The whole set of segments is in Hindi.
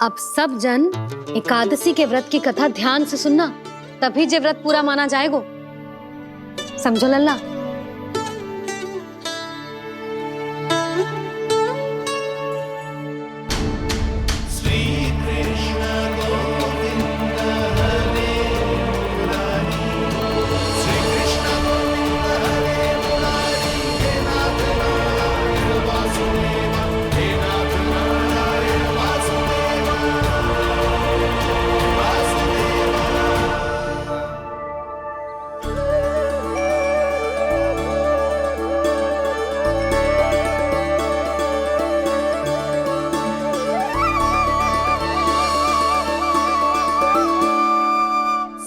अब सब जन एकादशी के व्रत की कथा ध्यान से सुनना, तभी जे व्रत पूरा माना जाएगा। समझो लल्ला।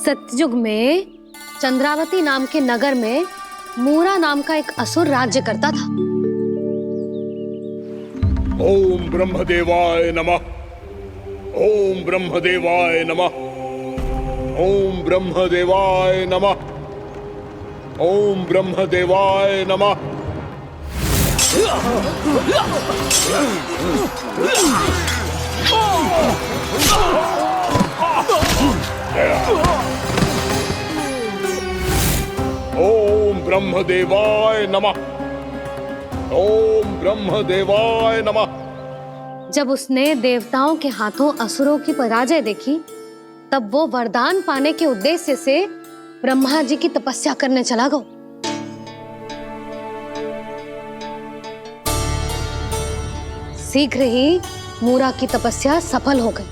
सतयुग में चंद्रावती नाम के नगर में मूरा नाम का एक असुर राज्य करता था। ओम ब्रह्मदेवाय नमः। ओम ब्रह्मदेवाय नमः। ओम ब्रह्मदेवाय नमः। ओम ब्रह्मदेवाय नमः। ओम ब्रह्मदेवाय नमः। ओम ब्रह्मदेवाय नमः। जब उसने देवताओं के हाथों असुरों की पराजय देखी, तब वो वरदान पाने के उद्देश्य से ब्रह्मा जी की तपस्या करने चला गया। शीघ्र ही मूरा की तपस्या सफल हो गई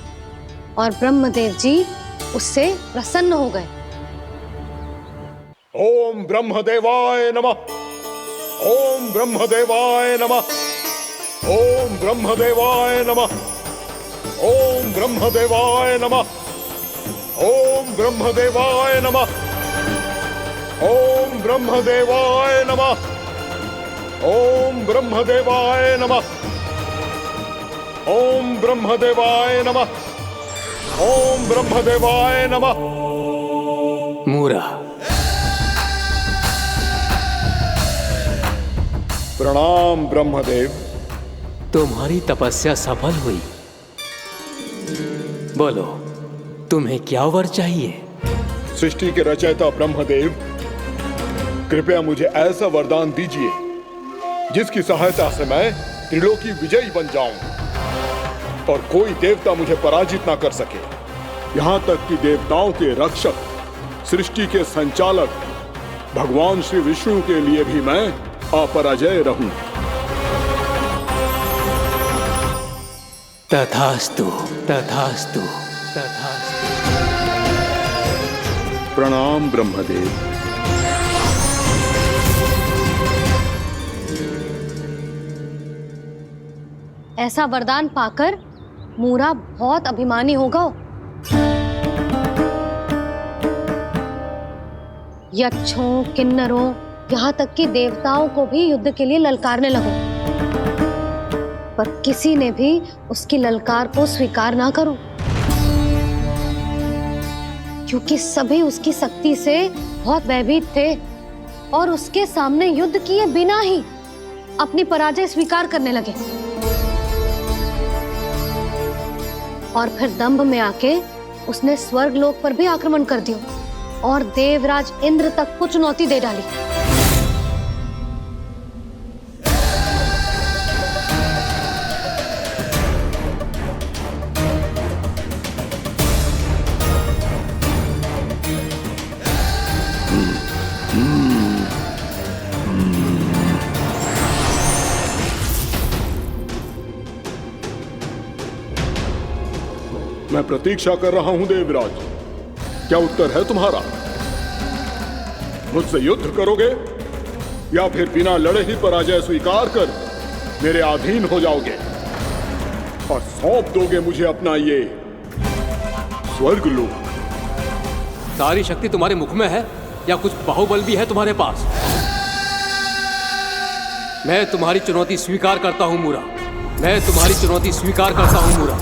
और ब्रह्मदेव जी उससे प्रसन्न हो गए। ओम ब्रह्मदेवाय नमः। ओम ब्रह्मदेवाय नमः। ओम ब्रह्मदेवाय नमः। ओम ब्रह्मदेवाय नमः। ओम ब्रह्मदेवाय नमः। ओम ब्रह्मदेवाय नमः। ओम ब्रह्मदेवाय नमः। ओम ब्रह्मदेवाय नमः। ओम ब्रह्मदेवाय नमः। मूरा, प्रणाम ब्रह्मदेव। तुम्हारी तपस्या सफल हुई। बोलो, तुम्हें क्या वर चाहिए? सृष्टि के रचयिता ब्रह्मदेव, कृपया मुझे ऐसा वरदान दीजिए जिसकी सहायता से मैं त्रिलोकी विजयी बन जाऊं और कोई देवता मुझे पराजित ना कर सके। यहां तक कि देवताओं के रक्षक, सृष्टि के संचालक भगवान श्री विष्णु के लिए भी मैं अपराजय रहूं। तथास्तु, तथास्तु, तथास्तु। प्रणाम ब्रह्मदेव। ऐसा वरदान पाकर मूरा बहुत अभिमानी होगा। यक्षों, किन्नरों, यहाँ तक कि देवताओं को भी युद्ध के लिए ललकारने लगा, पर किसी ने भी उसकी ललकार को स्वीकार ना करो, क्योंकि सभी उसकी शक्ति से बहुत भयभीत थे और उसके सामने युद्ध किए बिना ही अपनी पराजय स्वीकार करने लगे। और फिर दंभ में आके उसने स्वर्ग लोक पर भी आक्रमण कर दिया और देवराज इंद्र तक को चुनौती दे डाली। मैं प्रतीक्षा कर रहा हूं देवराज। क्या उत्तर है तुम्हारा? मुझसे युद्ध करोगे या फिर बिना लड़े ही पराजय स्वीकार कर मेरे अधीन हो जाओगे और सौंप दोगे मुझे अपना ये स्वर्ग लोक? सारी शक्ति तुम्हारे मुख में है या कुछ बाहुबल भी है तुम्हारे पास? मैं तुम्हारी चुनौती स्वीकार करता हूं मूरा। मैं तुम्हारी चुनौती स्वीकार करता हूं मूरा।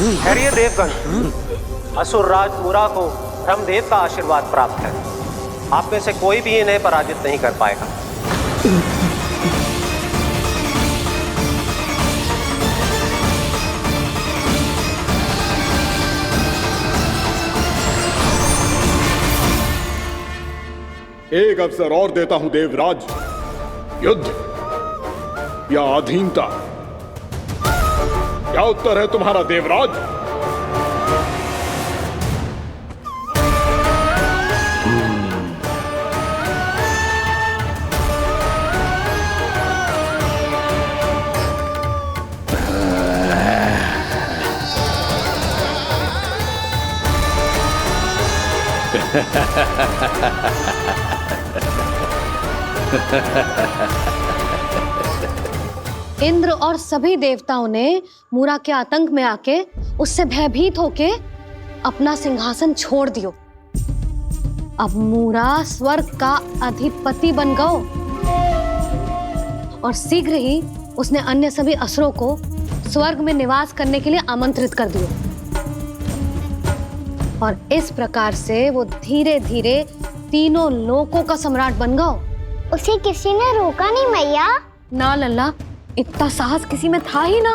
ठहरिए देवगण, असुर राज मुरा को ब्रह्मदेव का आशीर्वाद प्राप्त है। आप में से कोई भी इन्हें पराजित नहीं कर पाएगा। एक अवसर और देता हूं देवराज, युद्ध या अधीनता, क्या उत्तर है तुम्हारा देवराज? इंद्र और सभी देवताओं ने मूरा के आतंक में आके उससे भयभीत होके अपना सिंहासन छोड़ दियो। अब मूरा स्वर्ग का अधिपति बन गयो और शीघ्र ही उसने अन्य सभी असुरों को स्वर्ग में निवास करने के लिए आमंत्रित कर दियो। और इस प्रकार से वो धीरे धीरे तीनों लोकों का सम्राट बन गयो। उसे किसी ने रोका नहीं मैया। ना लल्ला, इतना साहस किसी में था ही ना।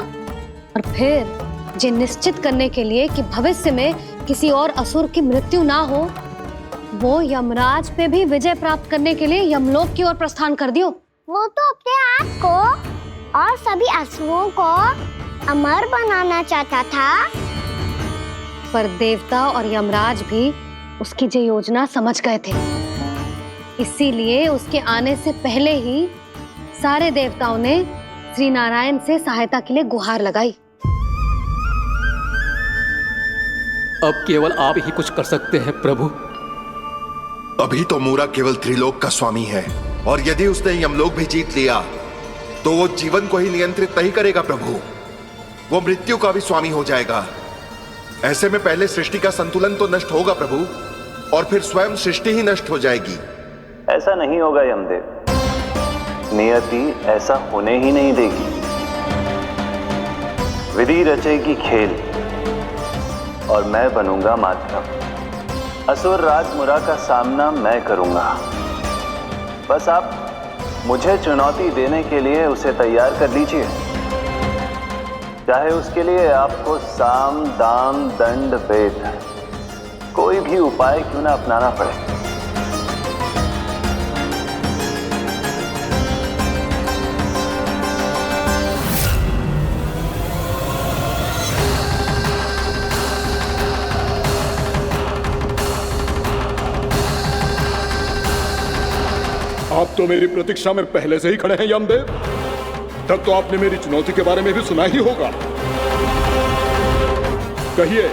और फिर ये निश्चित करने के लिए कि भविष्य में किसी और असुर की मृत्यु ना हो, वो यमराज पे भी विजय प्राप्त करने के लिए यमलोक की ओर प्रस्थान कर दियो। वो तो अपने आप को और सभी असुरों को अमर बनाना चाहता था। पर देवता और यमराज भी उसकी ये योजना समझ गए थे। इसीलिए उसके आने से पहले ही सारे देवताओं ने श्री नारायण से सहायता के लिए गुहार लगाई। अब केवल आप ही कुछ कर सकते हैं प्रभु। अभी तो मूरा केवल त्रिलोक का स्वामी है, और यदि उसने यमलोक भी जीत लिया तो वो जीवन को ही नियंत्रित नहीं करेगा प्रभु, वो मृत्यु का भी स्वामी हो जाएगा। ऐसे में पहले सृष्टि का संतुलन तो नष्ट होगा प्रभु, और फिर स्वयं सृष्टि ही नष्ट हो जाएगी। ऐसा नहीं होगा यमदेव, नियति ऐसा होने ही नहीं देगी। विधि रचेगी खेल और मैं बनूंगा माध्यम। असुर राज मुरा का सामना मैं करूंगा। बस आप मुझे चुनौती देने के लिए उसे तैयार कर लीजिए, चाहे उसके लिए आपको साम दाम दंड भेद कोई भी उपाय क्यों ना अपनाना पड़े। आप तो मेरी प्रतीक्षा में पहले से ही खड़े हैं यमदेव। तब तो आपने मेरी चुनौती के बारे में भी सुना ही होगा। कहिए,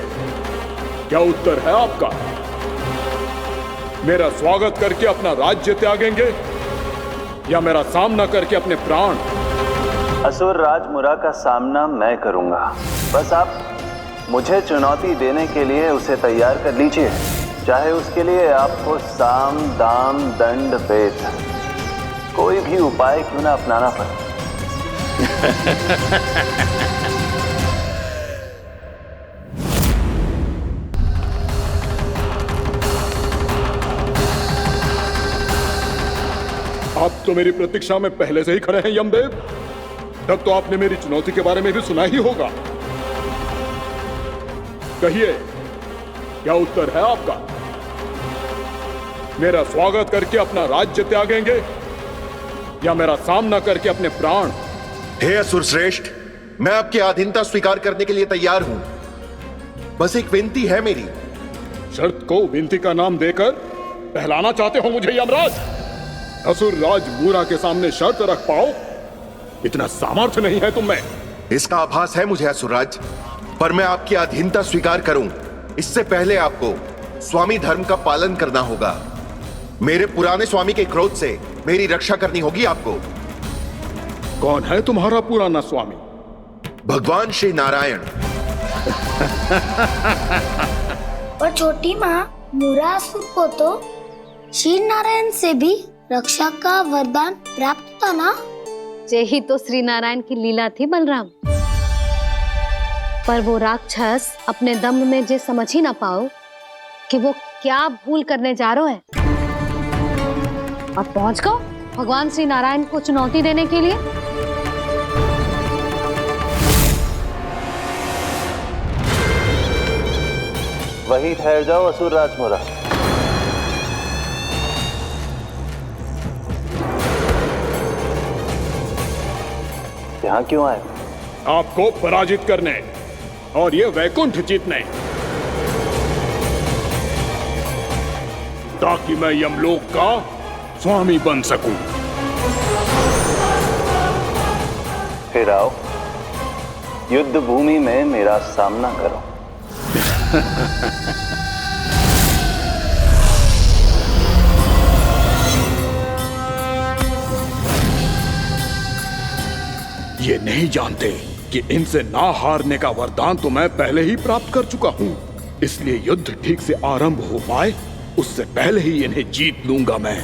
क्या उत्तर है आपका? मेरा स्वागत करके अपना राज्य त्यागेंगे या मेरा सामना करके अपने प्राण? असुर राज मुरा का सामना मैं करूंगा। बस आप मुझे चुनौती देने के लिए उसे तैयार कर लीजिए, चाहे उसके लिए आपको साम दाम दंड भेद कोई भी उपाय क्यों ना अपनाना पड़े। आप तो मेरी प्रतीक्षा में पहले से ही खड़े हैं यमदेव। तब तो आपने मेरी चुनौती के बारे में भी सुना ही होगा। कहिए, क्या उत्तर है आपका? मेरा स्वागत करके अपना राज्य त्यागेंगे या मेरा सामना करके अपने प्राण? हे असुर श्रेष्ठ, मैं आपकी अधीनता स्वीकार करने के लिए तैयार हूं। बस एक विनती है मेरी। शर्त को विनती का नाम देकर बहलाना चाहते हो मुझे यमराज? असुर राज मूरा के सामने शर्त रख पाओ? इतना सामर्थ्य नहीं है तुम में। इसका आभास है मुझे असुरराज, पर मैं आपकी अधीनता स्वीकार करूं इससे पहले आपको स्वामी धर्म का पालन करना होगा। मेरे पुराने स्वामी के क्रोध से मेरी रक्षा करनी होगी आपको। कौन है तुम्हारा पुराना स्वामी? भगवान श्री नारायण। और छोटी माँ, मूरासुर को तो श्री नारायण से भी रक्षा का वरदान प्राप्त था ना? यही तो श्री नारायण की लीला थी बलराम। पर वो राक्षस अपने दम में जे समझ ही ना पाओ कि वो क्या भूल करने जा रहा है, और पहुंच गओ भगवान श्री नारायण को चुनौती देने के लिए। वहीं ठहर जाओ असुर राज मूरा। यहाँ क्यों आए? आपको पराजित करने और ये वैकुंठ जीतने, ताकि मैं यमलोक का स्वामी बन सकूं। फिर आओ, युद्ध भूमि में मेरा सामना करो। ये नहीं जानते कि इनसे ना हारने का वरदान तो मैं पहले ही प्राप्त कर चुका हूं, इसलिए युद्ध ठीक से आरंभ हो पाए उससे पहले ही इन्हें जीत लूंगा मैं।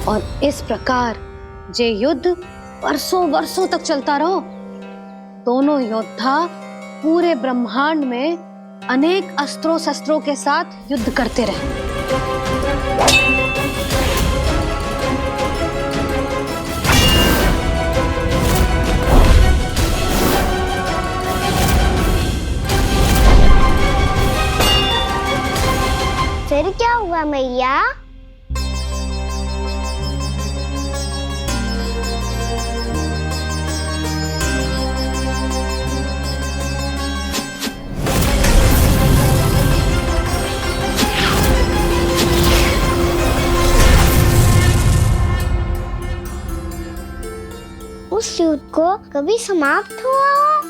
और इस प्रकार ये युद्ध वर्षों वर्षों तक चलता रहो। दोनों योद्धा पूरे ब्रह्मांड में अनेक अस्त्रों शस्त्रों के साथ युद्ध करते रहे। फिर क्या हुआ मैया? उस युद्ध को कभी समाप्त हुआ हो,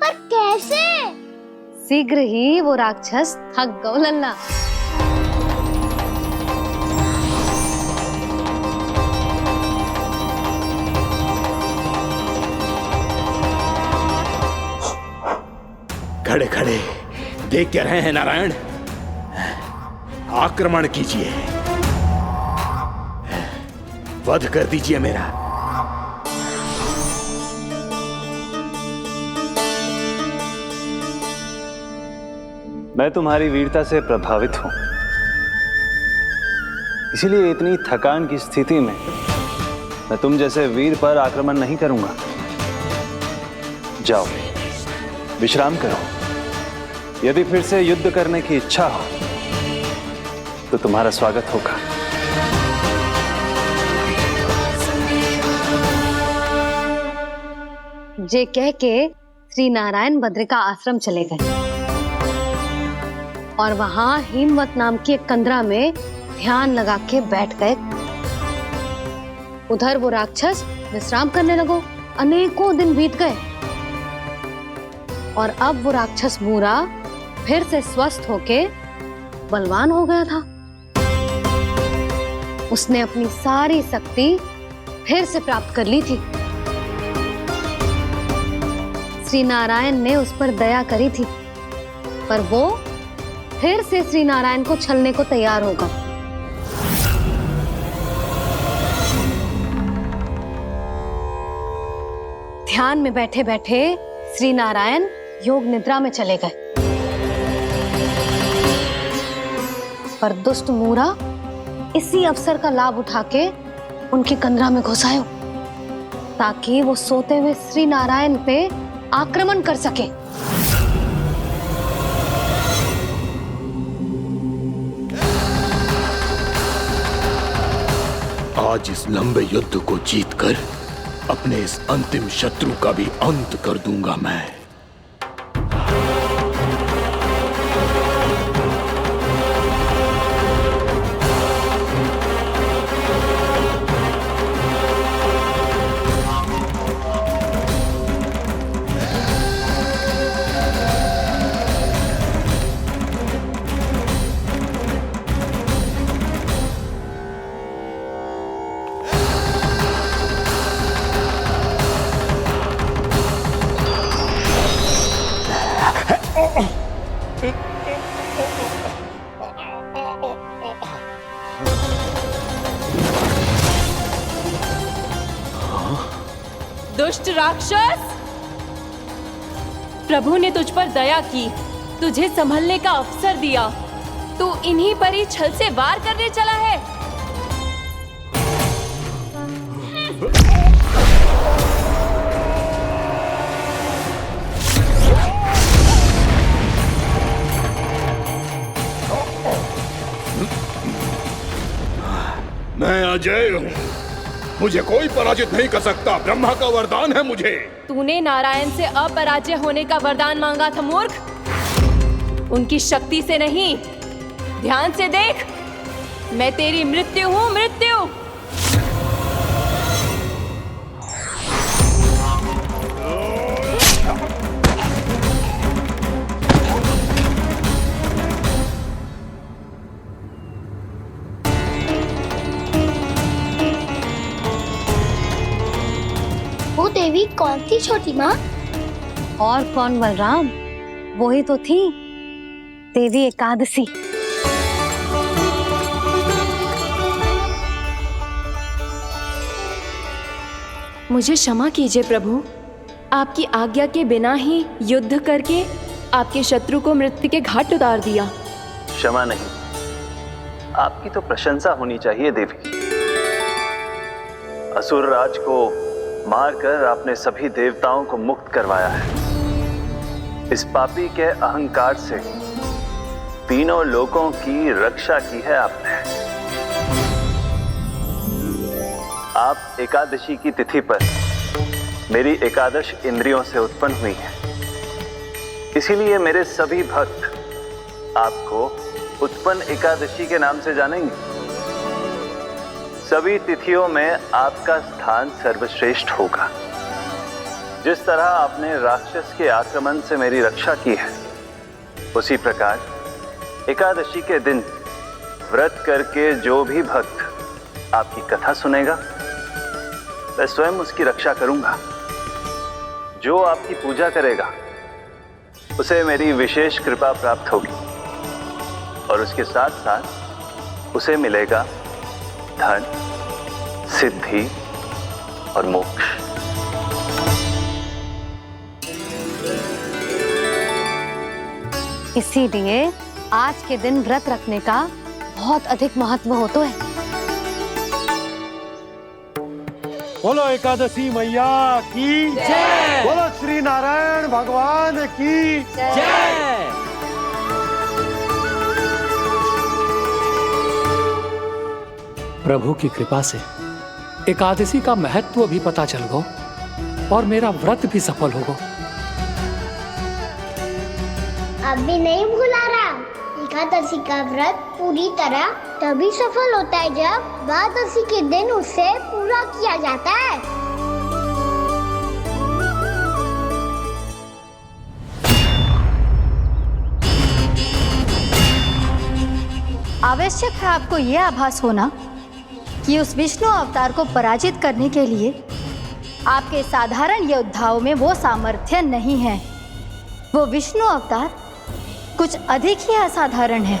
पर कैसे? शीघ्र ही वो राक्षस थक गओ लल्ला। खड़े खड़े देख क्या रहे हैं नारायण? आक्रमण कीजिए, वध कर दीजिए मेरा। मैं तुम्हारी वीरता से प्रभावित हूं, इसीलिए इतनी थकान की स्थिति में मैं तुम जैसे वीर पर आक्रमण नहीं करूंगा। जाओ विश्राम करो। यदि फिर से युद्ध करने की इच्छा हो तो तुम्हारा स्वागत होगा। जे कह के श्री नारायण बद्रिका आश्रम चले गए और वहां हिमवत नाम की एक कंदरा में ध्यान लगा के बैठ गए। उधर वो राक्षस विश्राम करने लगो। अनेकों दिन बीत गए और अब वो राक्षस मूरा फिर से स्वस्थ होके बलवान हो गया था। उसने अपनी सारी शक्ति फिर से प्राप्त कर ली थी। श्री नारायण ने उस पर दया करी थी, पर वो फिर से श्री नारायण को छलने को तैयार होगा। ध्यान में बैठे बैठे श्री नारायण योग निद्रा में चले गए। पर दुष्ट मूरा इसी अवसर का लाभ उठा के उनकी कंदरा में घुस आयो ताकि वो सोते हुए श्री नारायण पे आक्रमण कर सके। आज इस लंबे युद्ध को जीतकर अपने इस अंतिम शत्रु का भी अंत कर दूंगा मैं। दुष्ट राक्षस, प्रभु ने तुझ पर दया की, तुझे संभलने का अवसर दिया। तू इन्हीं पर ही छल से वार करने चला है। मैं अजय हूँ, मुझे कोई पराजित नहीं कर सकता। ब्रह्मा का वरदान है मुझे। तूने नारायण से अपराजय होने का वरदान मांगा था मूर्ख। उनकी शक्ति से नहीं, ध्यान से देख। मैं तेरी मृत्यु हूँ, मृत्यु। वो देवी कौन थी छोटी माँ? और कौन बलराम, वही तो थी देवी एकादशी। मुझे क्षमा कीजिए प्रभु, आपकी आज्ञा के बिना ही युद्ध करके आपके शत्रु को मृत्यु के घाट उतार दिया। क्षमा नहीं, आपकी तो प्रशंसा होनी चाहिए देवी। असुर राज को मारकर आपने सभी देवताओं को मुक्त करवाया है। इस पापी के अहंकार से तीनों लोकों की रक्षा की है आपने। आप एकादशी की तिथि पर मेरी एकादश इंद्रियों से उत्पन्न हुई हैं। इसीलिए मेरे सभी भक्त आपको उत्पन्न एकादशी के नाम से जानेंगे। सभी तिथियों में आपका स्थान सर्वश्रेष्ठ होगा। जिस तरह आपने राक्षस के आक्रमण से मेरी रक्षा की है, उसी प्रकार एकादशी के दिन व्रत करके जो भी भक्त आपकी कथा सुनेगा, मैं स्वयं उसकी रक्षा करूंगा। जो आपकी पूजा करेगा, उसे मेरी विशेष कृपा प्राप्त होगी और उसके साथ साथ उसे मिलेगा धन, सिद्धि और मोक्ष। इसीलिए आज के दिन व्रत रखने का बहुत अधिक महत्व होता है। बोलो एकादशी मैया की जय। बोलो श्री नारायण भगवान की जय। प्रभु की कृपा से एकादशी का महत्व भी पता चल गो और मेरा व्रत भी सफल होगा। अभी नहीं भूला राम, एकादशी का व्रत पूरी तरह तभी सफल होता है जब द्वादशी के दिन उसे पूरा किया जाता है। आवश्यक है आपको यह आभास होना कि उस विष्णु अवतार को पराजित करने के लिए आपके साधारण योद्धाओं में वो सामर्थ्य नहीं है। वो विष्णु अवतार कुछ अधिक ही असाधारण है।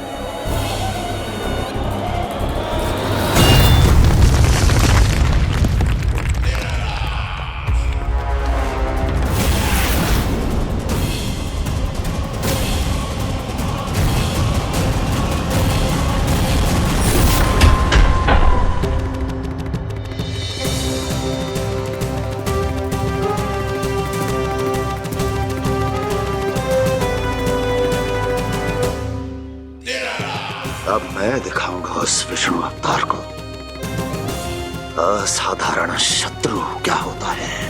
अब मैं दिखाऊंगा उस विष्णु अवतार को असाधारण शत्रु क्या होता है।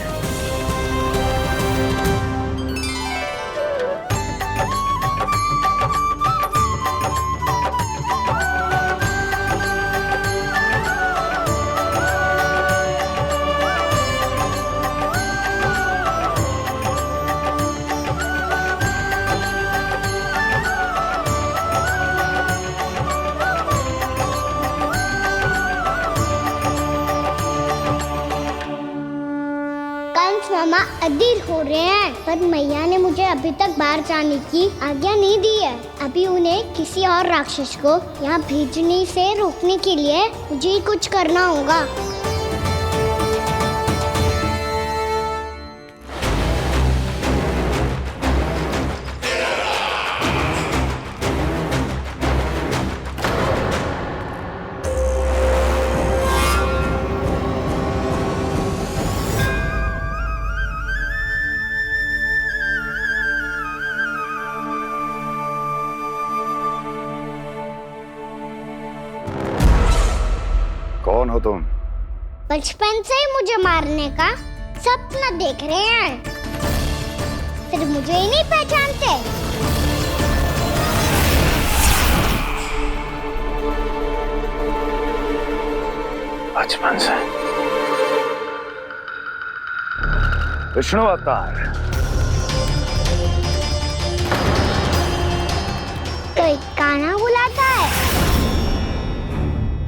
मामा अधीर हो रहे हैं, पर मैया ने मुझे अभी तक बाहर जाने की आज्ञा नहीं दी है। अभी उन्हें किसी और राक्षस को यहाँ भेजने से रोकने के लिए मुझे ही कुछ करना होगा। कौन हो तुम? बचपन से ही मुझे मारने का सपना देख रहे हैं, सिर्फ मुझे ही नहीं पहचानते। बचपन से विष्णु अवतार। कोई कान्हा बुलाता है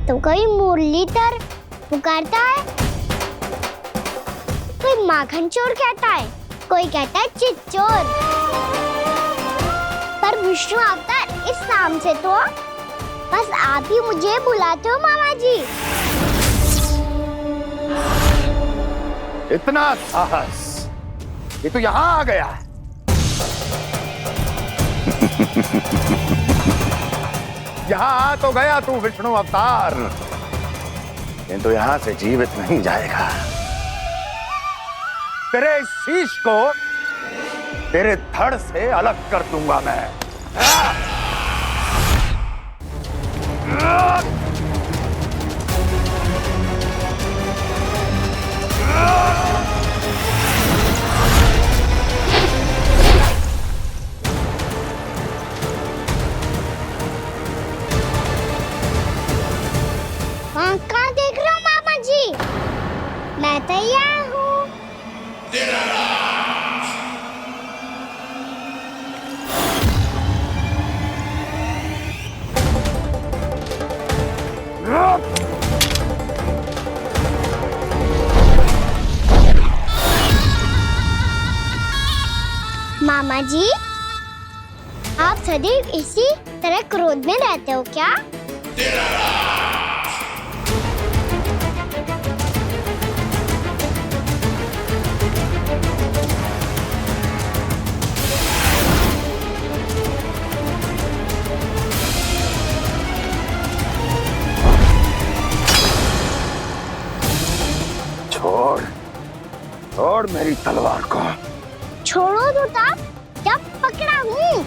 तो कोई मुरलीधर पुकारता है, कोई माखन चोर कहता है, कोई कहता है चिच्चोर। पर विष्णु अवतार इस नाम से तो बस आप ही मुझे बुलाते हो मामा जी। इतना साहस ये तो यहाँ आ गया है। यहाँ आ तो गया तू विष्णु अवतार, किंतु यहाँ से जीवित नहीं जाएगा। तेरे इस शीश को तेरे धड़ से अलग कर दूंगा मैं। कहाँ देख रहे हो मामा जी? मैं तैयार हूँ। मामा जी, आप सदैव इसी तरह क्रोध में रहते हो क्या? छोड़ छोड़ मेरी तलवार को। छोड़ो तो तब जब पकड़ा हूँ।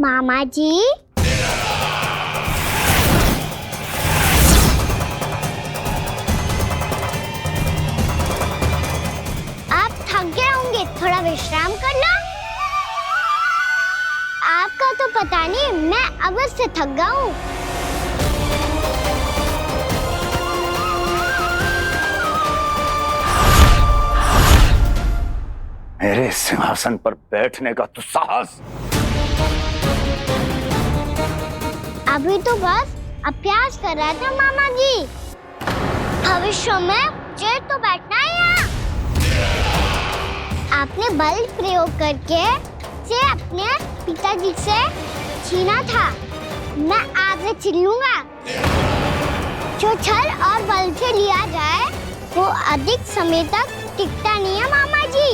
मामा जी, थोड़ा विश्राम कर लो। आपका तो पता नहीं, मैं अवश्य थक गया हूँ। मेरे सिंहासन पर बैठने का तो साहस। अभी तो बस अभ्यास कर रहा था मामा जी। भविष्य में मुझे तो बैठना है यहाँ। आपने बल प्रयोग करके से अपने पिताजी से छीना था, मैं आपसे छीन लूंगा। जो छल और बल से लिया जाए वो अधिक समय तक टिकता नहीं है मामा जी।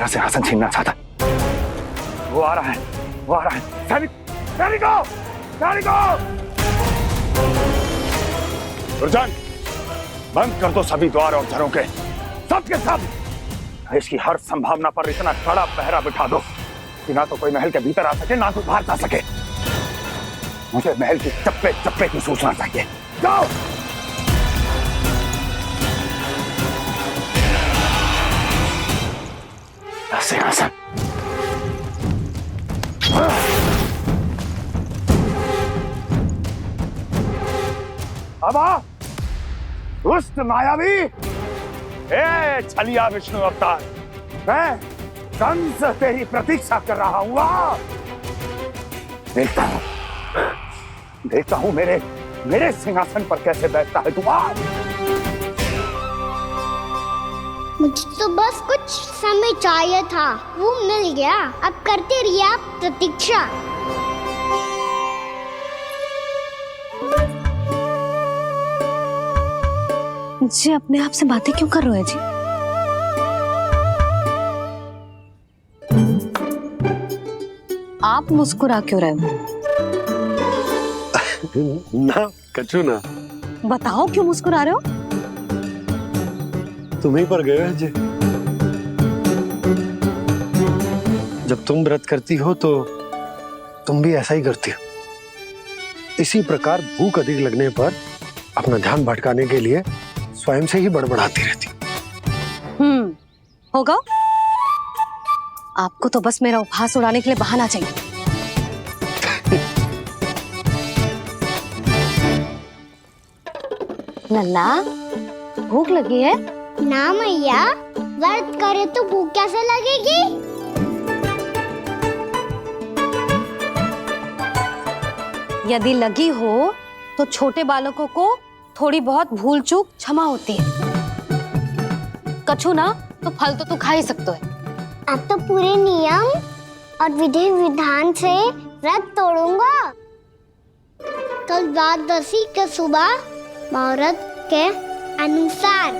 सिंहासन छीनना चाहता। वो आ रहा है, वो आ रहा है। सैनिकों, दुर्जन, बंद कर दो सभी द्वार और झरोखे, सब के सब। इसकी हर संभावना पर इतना कड़ा पहरा बिठा दो कि ना तो कोई महल के भीतर आ सके, ना तो बाहर जा सके। मुझे महल की चप्पे चप्पे की सूचना चाहिए। जाओ। सिंहासन। अब आ, दुष्ट मायावी, ए छलिया विष्णु अवतार, मैं कंस तेरी प्रतीक्षा कर रहा हूं। देखता हूं मेरे सिंहासन पर कैसे बैठता है तू। मुझे तो बस कुछ समय चाहिए था, वो मिल गया। अब करते रहिए आप प्रतीक्षा। जी अपने आप से बातें क्यों कर रहे हैं जी? आप मुस्कुरा क्यों रहे हो? ना कछु ना। बताओ क्यों मुस्कुरा रहे हो? तुम्हीं पर गए हैं जी। जब तुम व्रत करती हो तो तुम भी ऐसा ही करती हो। इसी प्रकार भूख अधिक लगने पर अपना ध्यान भटकाने के लिए स्वयं से ही बड़बड़ाती रहती। होगा। आपको तो बस मेरा उपहास उड़ाने के लिए बहाना चाहिए। लल्ला, भूख लगी है? ना मैया, व्रत करे तो भूख कैसे लगेगी? यदि लगी हो तो छोटे बालकों को थोड़ी बहुत भूल चूक क्षमा होती है। कछु ना तो फल तो तू खा ही सकते है। अब तो पूरे नियम और विधि विधान से व्रत तोड़ूंगा। कल द्वादशी के सुबह मुहूर्त के अनुसार।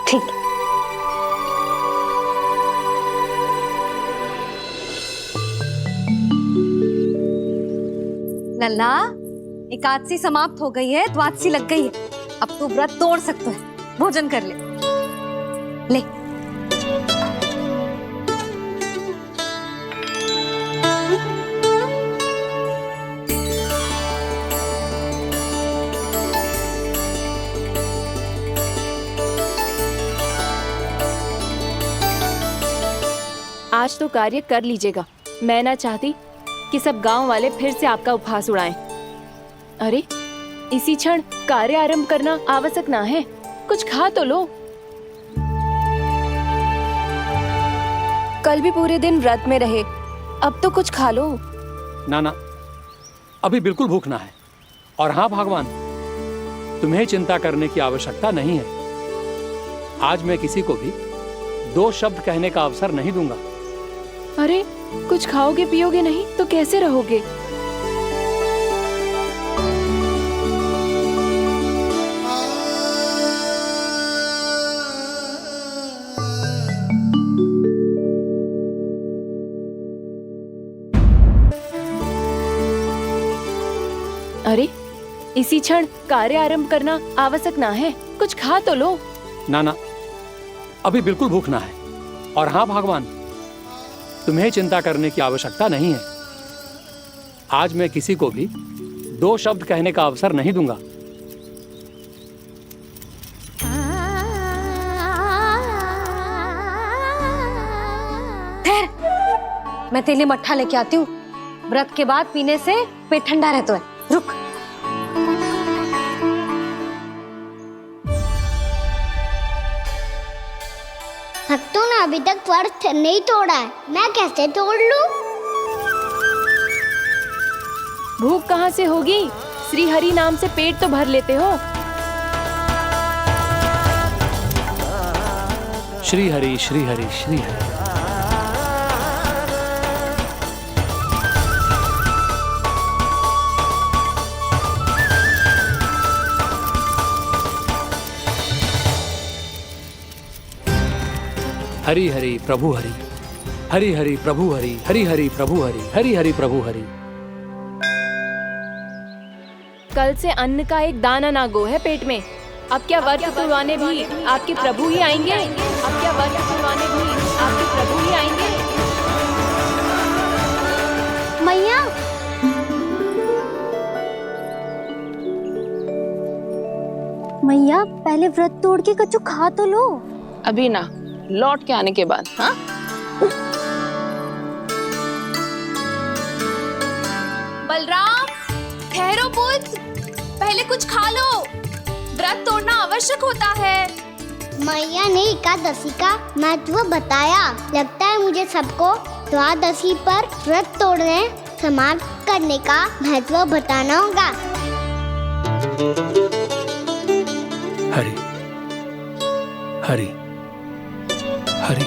ठीक। लल्ला, एकादशी समाप्त हो गई है, द्वादशी लग गई है। अब तू व्रत तोड़ सकते है। भोजन कर ले। ले। आज तो कार्य कर लीजिएगा। मैं ना चाहती कि सब गांव वाले फिर से आपका उपहास उड़ाएं। अरे, इसी क्षण कार्य आरंभ करना आवश्यक ना है। कुछ खा तो लो। कल भी पूरे दिन व्रत में रहे, अब तो कुछ खा लो। ना, अभी बिल्कुल भूख ना है। और हाँ भगवान, तुम्हें चिंता करने की आवश्यकता नहीं है। आज मैं किसी को भी 2 शब्द कहने का अवसर नहीं दूंगा। अरे, कुछ खाओगे पियोगे नहीं तो कैसे रहोगे? अरे, इसी क्षण कार्य आरंभ करना आवश्यक ना है। कुछ खा तो लो। ना, अभी बिल्कुल भूख ना है। और हाँ भगवान, तुम्हें चिंता करने की आवश्यकता नहीं है। आज मैं किसी को भी 2 शब्द कहने का अवसर नहीं दूंगा। मैं तेरे लिए मट्ठा लेके आती हूँ। व्रत के बाद पीने से पेट ठंडा रहता है। रुक। भक्तों ने अभी तक व्रत नहीं तोड़ा है, मैं कैसे तोड़ लूं? भूख कहाँ से होगी? श्री हरि नाम से पेट तो भर लेते हो। श्री हरि, श्री हरि, श्री हरि। हरि हरि प्रभु हरि, हरि हरि प्रभु हरि, हरि हरि प्रभु हरि, हरि हरि प्रभु हरि। कल से अन्न का एक दाना ना गो है पेट में। अब क्या व्रत तुड़वाने भी आपके प्रभु ही आएंगे? अब क्या व्रत तुड़वाने भी आपके प्रभु ही आएंगे? मैया, मैया पहले व्रत तोड़ के कच्चू खा तो लो। अभी ना, लौट के आने के बाद। हाँ, बलराम, ठहरो पुत्र, पहले कुछ खा लो। व्रत तोड़ना आवश्यक होता है। मैया ने एकादशी का महत्व बताया। लगता है मुझे सबको द्वादशी पर व्रत तोड़ने समाप्त करने का महत्व बताना होगा। हरि हरि हरि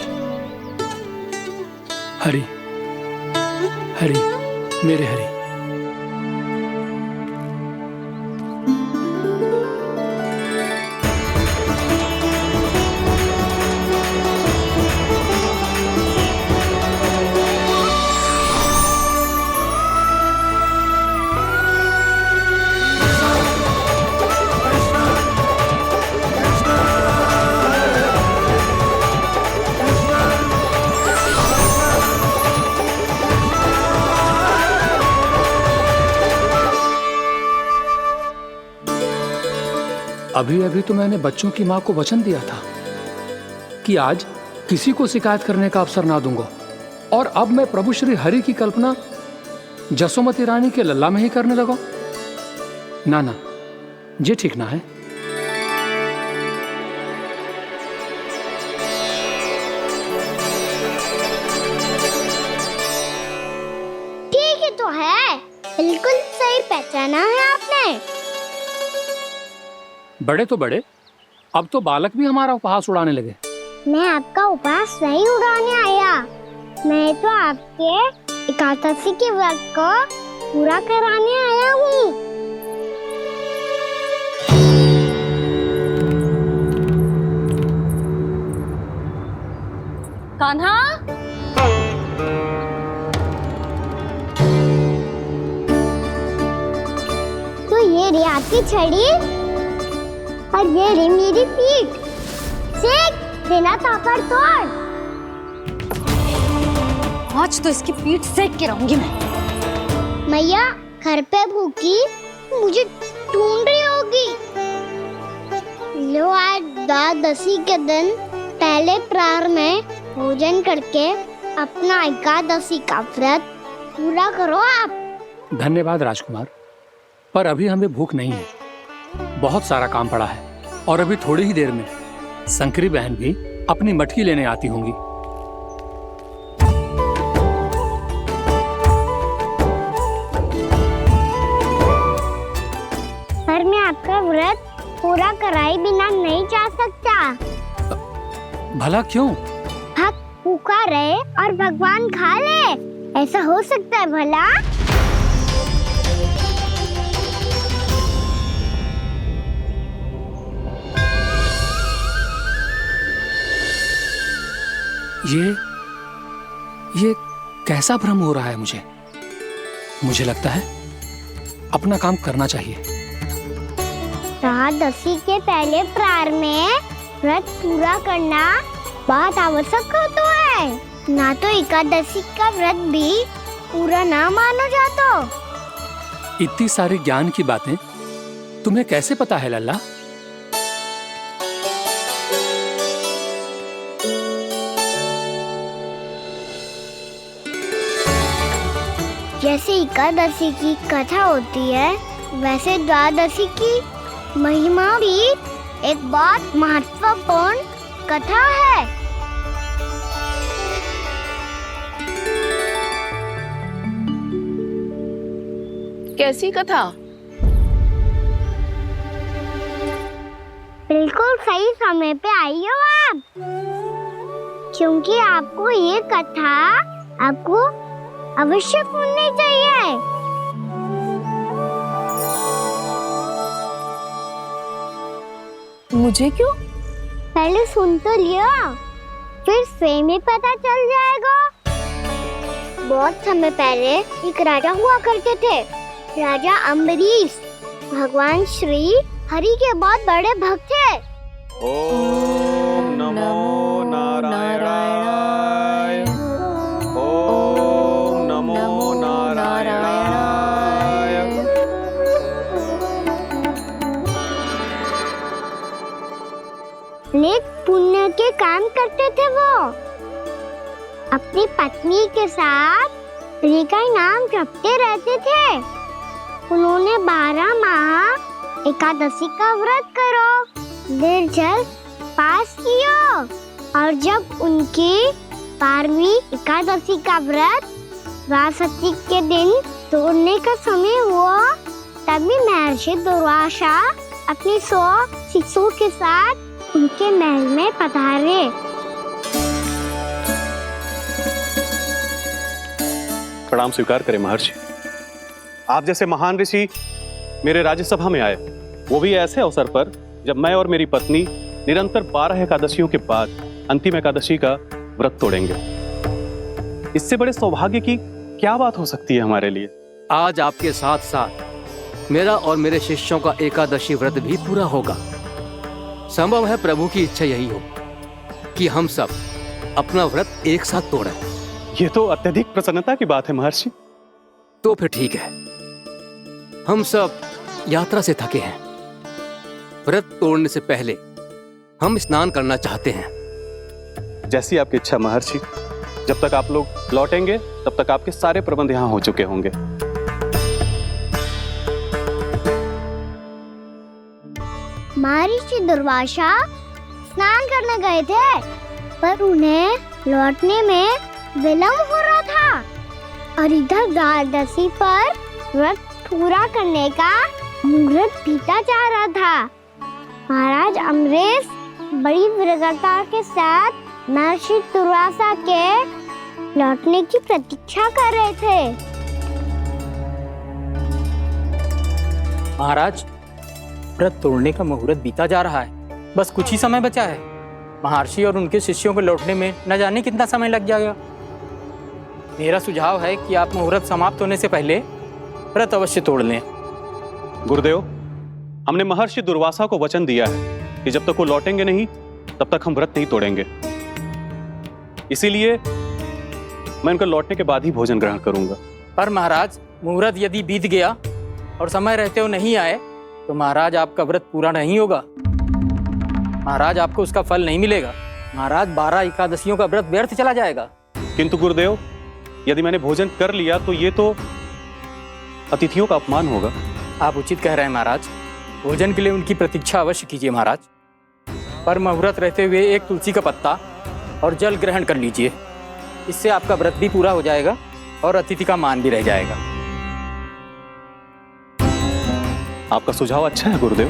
हरि हरि, मेरे हरि। अभी अभी तो मैंने बच्चों की मां को वचन दिया था कि आज किसी को शिकायत करने का अवसर ना दूंगा, और अब मैं प्रभु श्री हरि की कल्पना जसोमती रानी के लल्ला में ही करने लगा। ना ना, ये ठीक ना है। ठीक ही तो है, बिल्कुल सही पहचाना है आपने। बड़े तो बड़े, अब तो बालक भी हमारा उपहास उड़ाने लगे। मैं आपका उपहास नहीं उड़ाने आया, मैं तो आपके एकादशी के व्रत को पूरा कराने आया हूँ। कान्हा, तो ये रही आपकी छड़ी और ये रही मेरी पीठ। सेक देना तापड़ तोड़। आज तो इसकी पीठ सेक के रहूंगी मैं। मैया घर पे भूखी मुझे ढूंढ रही होगी। लो, आज द्वादशी के दिन पहले प्रहर में भोजन करके अपना एकादशी का व्रत पूरा करो आप। धन्यवाद राजकुमार, पर अभी हमें भूख नहीं है। बहुत सारा काम पड़ा है, और अभी थोड़ी ही देर में शंकरी बहन भी अपनी मटकी लेने आती होंगी। पर मैं आपका व्रत पूरा कराए बिना नहीं जा सकता। भला क्यों? भक्त भूखा रहे और भगवान खा ले, ऐसा हो सकता है भला? ये कैसा भ्रम हो रहा है मुझे? मुझे लगता है अपना काम करना चाहिए। द्वादशी के पहले प्रहर में व्रत पूरा करना बहुत आवश्यक होता है, ना तो एकादशी का व्रत भी पूरा ना माना जाता। इतनी सारी ज्ञान की बातें तुम्हें कैसे पता है लल्ला? जैसे एकादशी की कथा होती है, वैसे द्वादशी की महिमा भी एक बहुत महत्वपूर्ण कथा है। कैसी कथा? बिल्कुल सही समय पे आई हो आप, क्योंकि आपको ये कथा आपको अवश्य सुननी चाहिए। मुझे क्यों? पहले सुन तो लिया, फिर स्वयं ही पता चल जाएगा। बहुत समय पहले एक राजा हुआ करते थे, राजा अम्बरीश। भगवान श्री हरि के बहुत बड़े भक्त थे। ओम नमो नारायणाय। ओम नमो नारायणाय। नेक पुण्य के काम करते थे वो। अपनी पत्नी के साथ हरि का नाम जपते रहते थे। उन्होंने 12 माह एकादशी का व्रत करो निर्जल पास किया, और जब उनकी 12वीं एकादशी का व्रत वासंती के दिन तोड़ने का समय हुआ, तभी महर्षि दुर्वासा अपनी 100 शिष्यों के साथ उनके महल में पधारे। प्रणाम स्वीकार करें महर्षि। आप जैसे महान ऋषि मेरे राज्यसभा में आए, वो भी ऐसे अवसर पर जब मैं और मेरी पत्नी निरंतर 12 एकादशियों के बाद अंतिम एकादशी का व्रत तोड़ेंगे। इससे बड़े सौभाग्य की क्या बात हो सकती है हमारे लिए। आज आपके साथ साथ मेरा और मेरे शिष्यों का एकादशी व्रत भी पूरा होगा। संभव है प्रभु की इच्छा यही हो कि हम सब अपना व्रत एक साथ तोड़ें। ये तो अत्यधिक प्रसन्नता की बात है महर्षि। तो फिर ठीक है, हम सब यात्रा से थके हैं। व्रत तोड़ने से पहले हम स्नान करना चाहते हैं। जैसी आपकी इच्छा महर्षि। जब तक आप लोग लौटेंगे तब तक आपके सारे प्रबंध यहाँ हो चुके होंगे। महर्षि दुर्वासा स्नान करने गए थे, पर उन्हें लौटने में विलंब हो रहा था, और इधर द्वादशी पर व्रत पूरा करने का मुहूर्त बीता जा रहा था। महाराज अम्बरीश बड़ी विरगता के साथ महर्षि दुर्वासा के लौटने की प्रतीक्षा कर रहे थे। महाराज, व्रत तोड़ने का मुहूर्त बीता जा रहा है। बस कुछ ही समय बचा है। महर्षि और उनके शिष्यों को लौटने में न जाने कितना समय लग जाएगा। मेरा सुझाव है कि आप मुहूर्त समाप्त होने से पहले व्रत अवश्य तोड़ लें। गुरुदेव, हमने महर्षि दुर्वासा को वचन दिया है कि जब तक वो लौटेंगे नहीं तब तक हम व्रत नहीं तोड़ेंगे। इसीलिए मैं उनके लौटने के बाद ही भोजन ग्रहण करूंगा। पर महाराज, मुहूर्त यदि बीत गया और समय रहते हुए नहीं आए तो महाराज आपका व्रत पूरा नहीं होगा। महाराज, आपको उसका फल नहीं मिलेगा। महाराज, 12 एकादशियों का व्रत व्यर्थ चला जाएगा। किंतु गुरुदेव, यदि मैंने भोजन कर लिया तो ये तो अतिथियों का अपमान होगा। आप उचित कह रहे हैं महाराज। भोजन के लिए उनकी प्रतीक्षा अवश्य कीजिए महाराज। पर मुहूर्त रहते हुए एक तुलसी का पत्ता और जल ग्रहण कर लीजिए। इससे आपका व्रत भी पूरा हो जाएगा और अतिथि का मान भी रह जाएगा। आपका सुझाव अच्छा है गुरुदेव।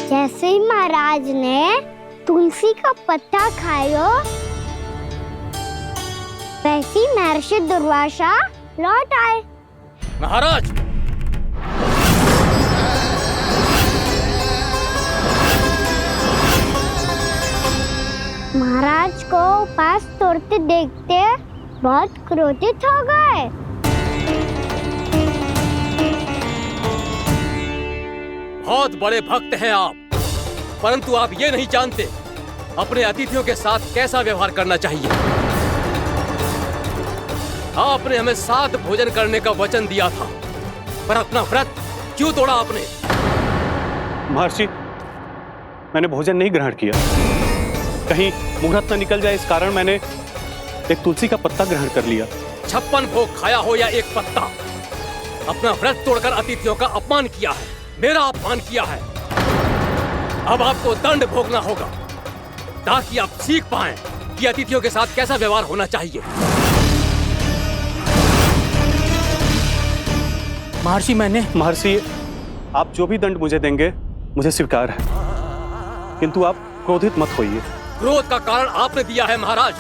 जैसे ही महाराज ने तुलसी का पत्ता खाया, वैसे ही महर्षि दुर्वासा लौट आए। महाराज, महाराज को उपास तोड़ते देखते बहुत क्रोधित हो गए। बहुत बड़े भक्त हैं आप, परंतु आप ये नहीं जानते अपने अतिथियों के साथ कैसा व्यवहार करना चाहिए। आपने हमें साथ भोजन करने का वचन दिया था, पर अपना व्रत क्यों तोड़ा आपने? महर्षि, मैंने भोजन नहीं ग्रहण किया। कहीं मुहूर्त न निकल जाए इस कारण मैंने एक तुलसी का पत्ता ग्रहण कर लिया। 56 भोग खाया हो या एक पत्ता, अपना व्रत तोड़कर अतिथियों का अपमान किया है, मेरा अपमान किया है। अब आपको दंड भोगना होगा ताकि आप सीख पाएं कि अतिथियों के साथ कैसा व्यवहार होना चाहिए। महर्षि, आप जो भी दंड मुझे देंगे मुझे स्वीकार है, किंतु आप क्रोधित मत होइए। क्रोध का कारण आपने दिया है महाराज।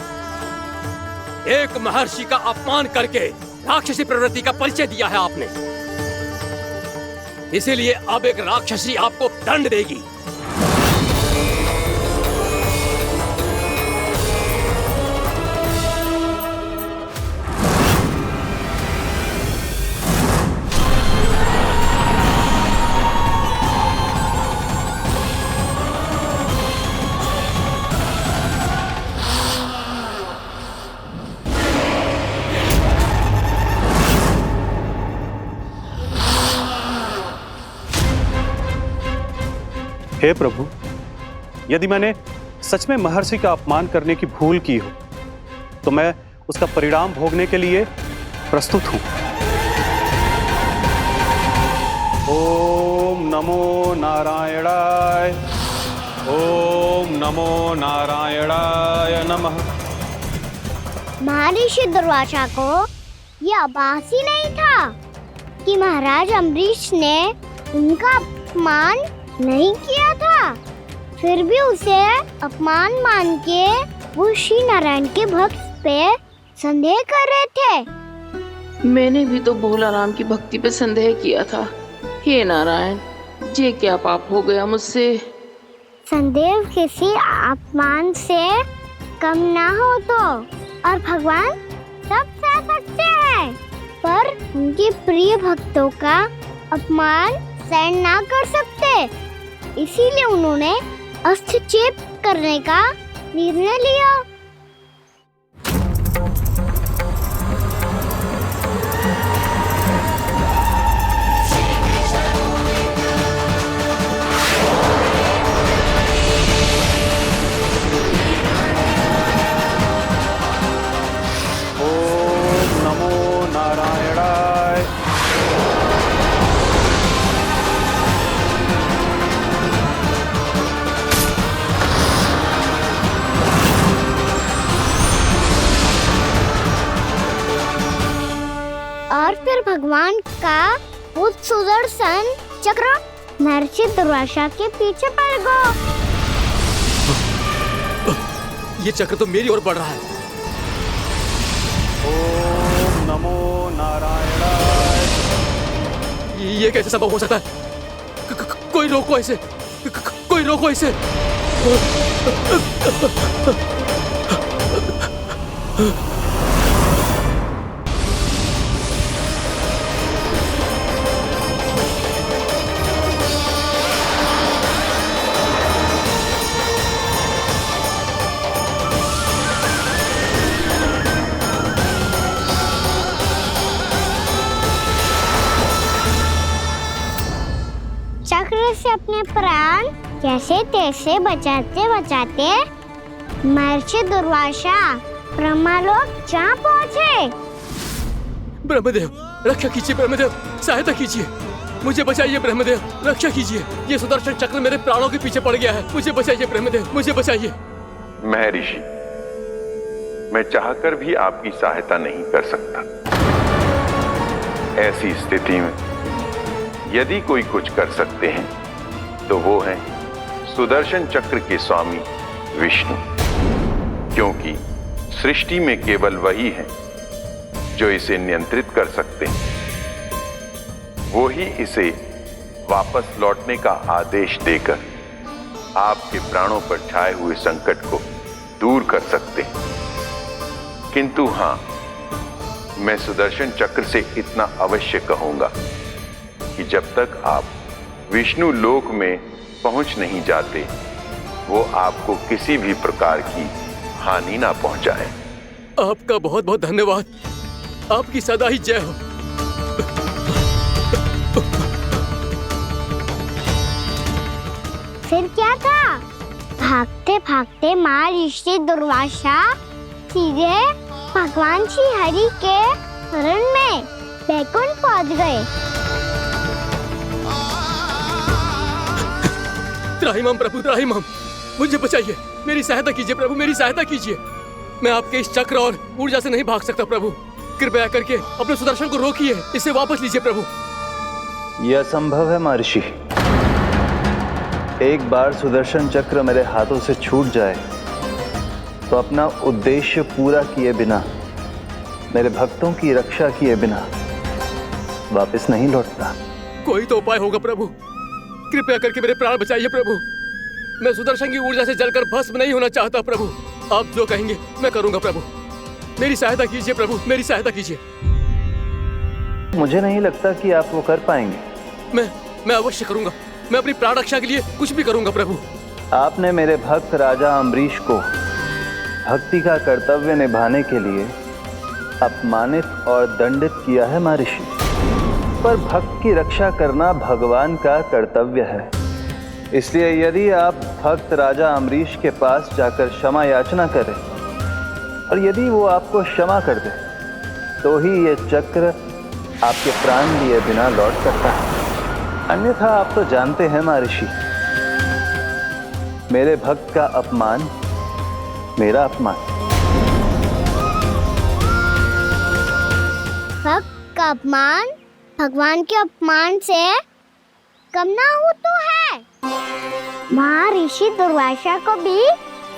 एक महर्षि का अपमान करके राक्षसी प्रवृत्ति का परिचय दिया है आपने। इसीलिए अब एक राक्षसी आपको दंड देगी। हे प्रभु, यदि मैंने सच में महर्षि का अपमान करने की भूल की हो तो मैं उसका परिणाम भोगने के लिए प्रस्तुत हूं। ओम नमो नारायणाय, ओम नमो नारायणाय नमः। महर्षि दुर्वासा को यह आभास ही नहीं था कि महाराज अम्बरीश ने उनका अपमान नहीं किया था। फिर भी उसे अपमान मान के वो श्री नारायण के भक्त पे संदेह कर रहे थे। मैंने भी तो भोला राम की भक्ति पे संदेह किया था। हे नारायण, ये क्या पाप हो गया मुझसे? संदेह किसी अपमान से कम ना हो तो, और भगवान सब सह सकते हैं, पर उनके प्रिय भक्तों का अपमान सहन ना कर सकते। इसीलिए उन्होंने अस्त्रक्षेप करने का निर्णय लिया। ओम नमो नारायणाय। और फिर भगवान का वो सुदर्शन चक्र महर्षि दुर्वासा के पीछे पड़ गया। ये चक्र तो मेरी ओर बढ़ रहा है। ओम नमो नारायणाय। ये कैसे संभव हो सकता है? कोई रोको इसे, कोई रोको इसे। चक्र से अपने प्राण कैसे तैसे बचाते बचाते महर्षि दुर्वासा ब्रह्मलोक जा पहुँचे। ब्रह्मदेव, रक्षा कीजिए। ब्रह्मदेव, सहायता कीजिए। मुझे बचाइए ब्रह्मदेव, रक्षा कीजिए। ये सुदर्शन चक्र मेरे प्राणों के पीछे पड़ गया है। मुझे बचाइए ब्रह्मदेव, मुझे बचाइए। महर्षि, मैं चाहकर भी आपकी सहायता नहीं कर सकता। ऐसी स्थिति में यदि कोई कुछ कर सकते हैं तो वो हैं सुदर्शन चक्र के स्वामी विष्णु, क्योंकि सृष्टि में केवल वही है जो इसे नियंत्रित कर सकते हैं। वो ही इसे वापस लौटने का आदेश देकर आपके प्राणों पर छाए हुए संकट को दूर कर सकते हैं। किंतु हां, मैं सुदर्शन चक्र से इतना अवश्य कहूंगा कि जब तक आप विष्णु लोक में पहुंच नहीं जाते, वो आपको किसी भी प्रकार की हानि ना पहुंचाए। आपका बहुत बहुत धन्यवाद। आपकी सदा ही जय हो। फिर क्या था? भागते भागते महर्षि दुर्वासा सीधे भगवान श्री हरि के शरण में बैकुंठ पहुंच गए। त्राहिमाम प्रभु, त्राहिमाम, मुझे बचाइए। मेरी सहायता कीजिए प्रभु, मेरी सहायता कीजिए। मैं आपके इस चक्र और ऊर्जा से नहीं भाग सकता प्रभु। कृपया करके अपने सुदर्शन को रोकिए, इसे वापस लीजिए प्रभु। यह असंभव है महर्षि। एक बार सुदर्शन चक्र मेरे हाथों से छूट जाए तो अपना उद्देश्य पूरा किए बिना, मेरे भक्तों की रक्षा किए बिना वापस नहीं लौटता। कोई तो उपाय होगा प्रभु, कृपया करके मेरे प्राण बचाइए प्रभु। मैं सुदर्शन की ऊर्जा से जलकर भस्म नहीं होना चाहता प्रभु। आप जो कहेंगे मैं करूंगा प्रभु। मेरी सहायता कीजिए प्रभु, मेरी सहायता कीजिए। मुझे नहीं लगता कि आप वो कर पाएंगे। मैं अवश्य करूंगा। मैं अपनी प्राण रक्षा के लिए कुछ भी करूंगा प्रभु। आपने मेरे भक्त राजा अम्बरीश को भक्ति का कर्तव्य निभाने के लिए अपमानित और दंडित किया है महर्षि, पर भक्त की रक्षा करना भगवान का कर्तव्य है। इसलिए यदि आप भक्त राजा अम्बरीश के पास जाकर क्षमा याचना करें और यदि वो आपको क्षमा कर दे तो ही ये चक्र आपके प्राण लिए बिना लौट सकता है। अन्यथा आप तो जानते हैं महर्षि, मेरे भक्त का अपमान मेरा अपमान। भक्त का अपमान भगवान के अपमान से कम ना हो तो है। महर्षि दुर्वासा को भी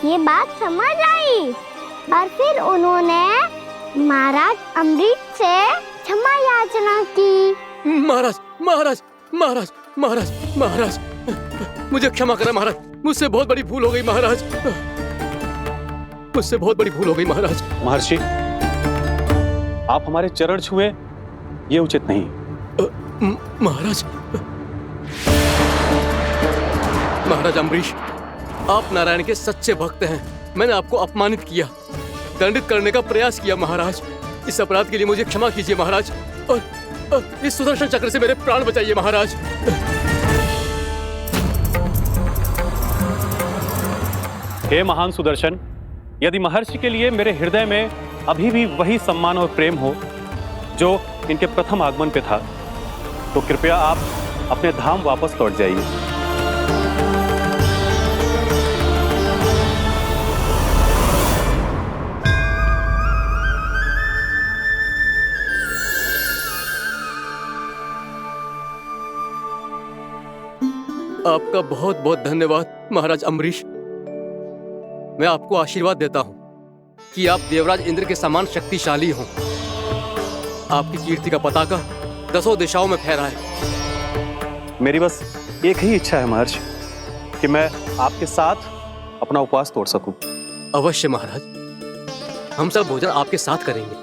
ये बात समझ आई और फिर उन्होंने महाराज अम्बरीश से क्षमा याचना की। महाराज महाराज महाराज महाराज महाराज, मुझे क्षमा करें महाराज। मुझसे बहुत बड़ी भूल हो गई महाराज, मुझसे बहुत बड़ी भूल हो गई महाराज। महर्षि, आप हमारे चरण छुए ये उचित नहीं। महाराज महाराज अम्बरीश, आप नारायण के सच्चे भक्त हैं। मैंने आपको अपमानित किया, दंडित करने का प्रयास किया महाराज। इस अपराध के लिए मुझे क्षमा कीजिए महाराज, और इस सुदर्शन चक्र से मेरे प्राण बचाइए महाराज। हे महान सुदर्शन, यदि महर्षि के लिए मेरे हृदय में अभी भी वही सम्मान और प्रेम हो जो इनके प्रथम आगमन पे था, तो कृपया आप अपने धाम वापस लौट जाइए। आपका बहुत बहुत धन्यवाद महाराज अम्बरीश। मैं आपको आशीर्वाद देता हूं कि आप देवराज इंद्र के समान शक्तिशाली हों। आपकी कीर्ति का पताका 10 दिशाओं में फहराए। मेरी बस एक ही इच्छा है महर्षि, कि मैं आपके साथ अपना उपवास तोड़ सकूं। अवश्य महाराज, हम सब भोजन आपके साथ करेंगे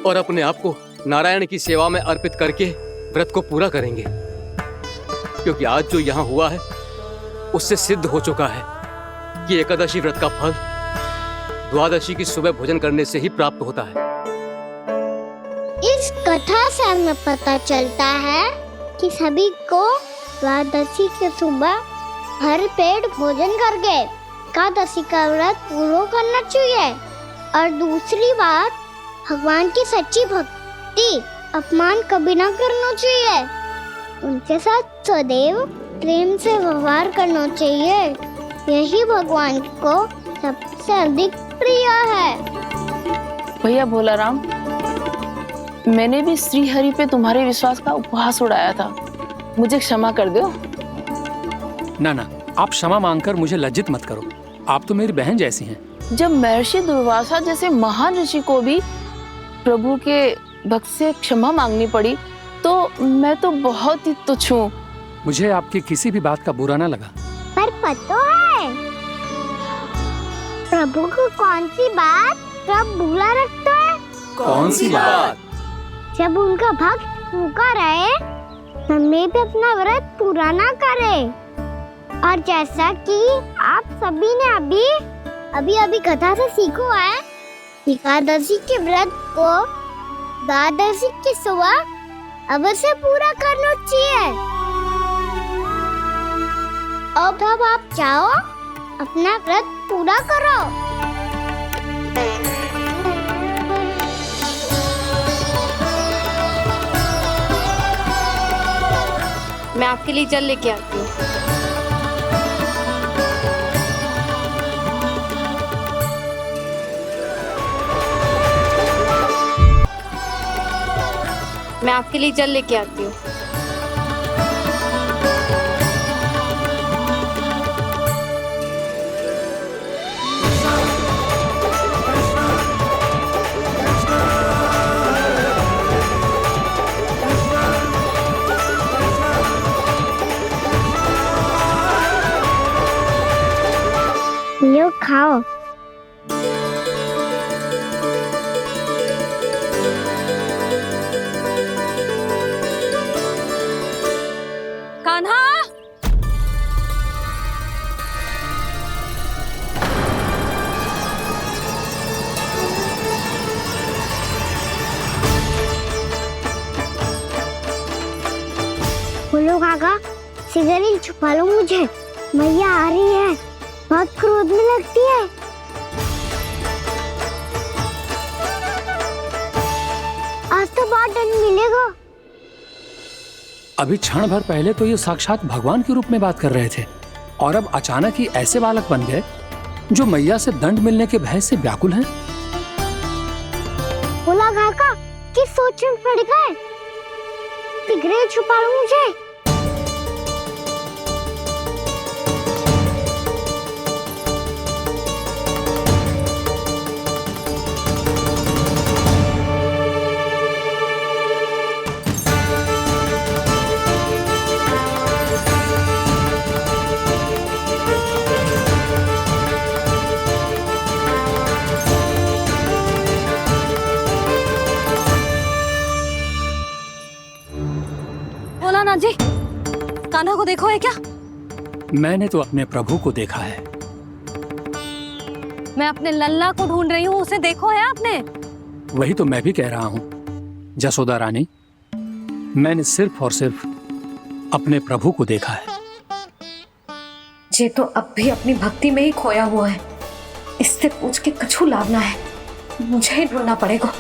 और अपने आप को नारायण की सेवा में अर्पित करके व्रत को पूरा करेंगे, क्योंकि आज जो यहाँ हुआ है उससे सिद्ध हो चुका है कि एकादशी व्रत का फल द्वादशी की सुबह भोजन करने से ही प्राप्त होता है। इस कथा से हमें पता चलता है कि सभी को द्वादशी के सुबह भर पेट भोजन करके एकादशी का व्रत पूरा करना चाहिए। और दूसरी बात, भगवान की सच्ची भक्ति अपमान कभी ना करना चाहिए। उनके साथ सदैव प्रेम से व्यवहार करना चाहिए। यही भगवान को सबसे अधिक प्रिय है। भैया भोला राम, मैंने भी श्री हरि पे तुम्हारे विश्वास का उपहास उड़ाया था, मुझे क्षमा कर दो। ना ना, आप क्षमा मांगकर मुझे लज्जित मत करो। आप तो मेरी बहन जैसी हैं। जब महर्षि दुर्वासा जैसे महान ऋषि को भी प्रभु के भक्त से क्षमा मांगनी पड़ी, तो मैं तो बहुत ही तुच्छ हूँ। मुझे आपकी किसी भी बात का बुरा ना लगा। पर पता है प्रभु को कौन सी बात सब भूला रखता है? कौन सी बात? जब उनका भक्त भूखा रहे, हमें भी अपना व्रत पूरा ना करे। और जैसा कि आप सभी ने अभी कथा से सीखो है, एकादशी के व्रत को द्वादशी की सुबह अवश्य पूरा करना चाहिए। अब आप जाओ, अपना व्रत पूरा करो। मैं आपके लिए जल लेके आती हूँ। मैं आपके लिए जल लेके आती हूँ। लो खाओ। कान्हा, बोलो काका, सिगरेट छुपा लो मुझे, मैया आ रही है, बहुत क्रोध में लगती है। आज तो बहुत दंड मिलेगा। अभी क्षण भर पहले तो ये साक्षात भगवान के रूप में बात कर रहे थे और अब अचानक ही ऐसे बालक बन गए जो मैया से दंड मिलने के भय से व्याकुल हैं। बोला काका, किस सोच में पड़ गए? सिगरेट छुपा लो मुझे। भोलानाथ जी, कान्हा को देखो है क्या? मैंने तो अपने प्रभु को देखा है। मैं अपने लल्ला को ढूंढ रही हूँ, उसे देखो है आपने? वही तो मैं भी कह रहा हूँ जसोदा रानी, मैंने सिर्फ और सिर्फ अपने प्रभु को देखा है। ये तो अब भी अपनी भक्ति में ही खोया हुआ है, इससे पूछ के कछु लाभ ना है, मुझे ही ढूंढना पड़ेगा।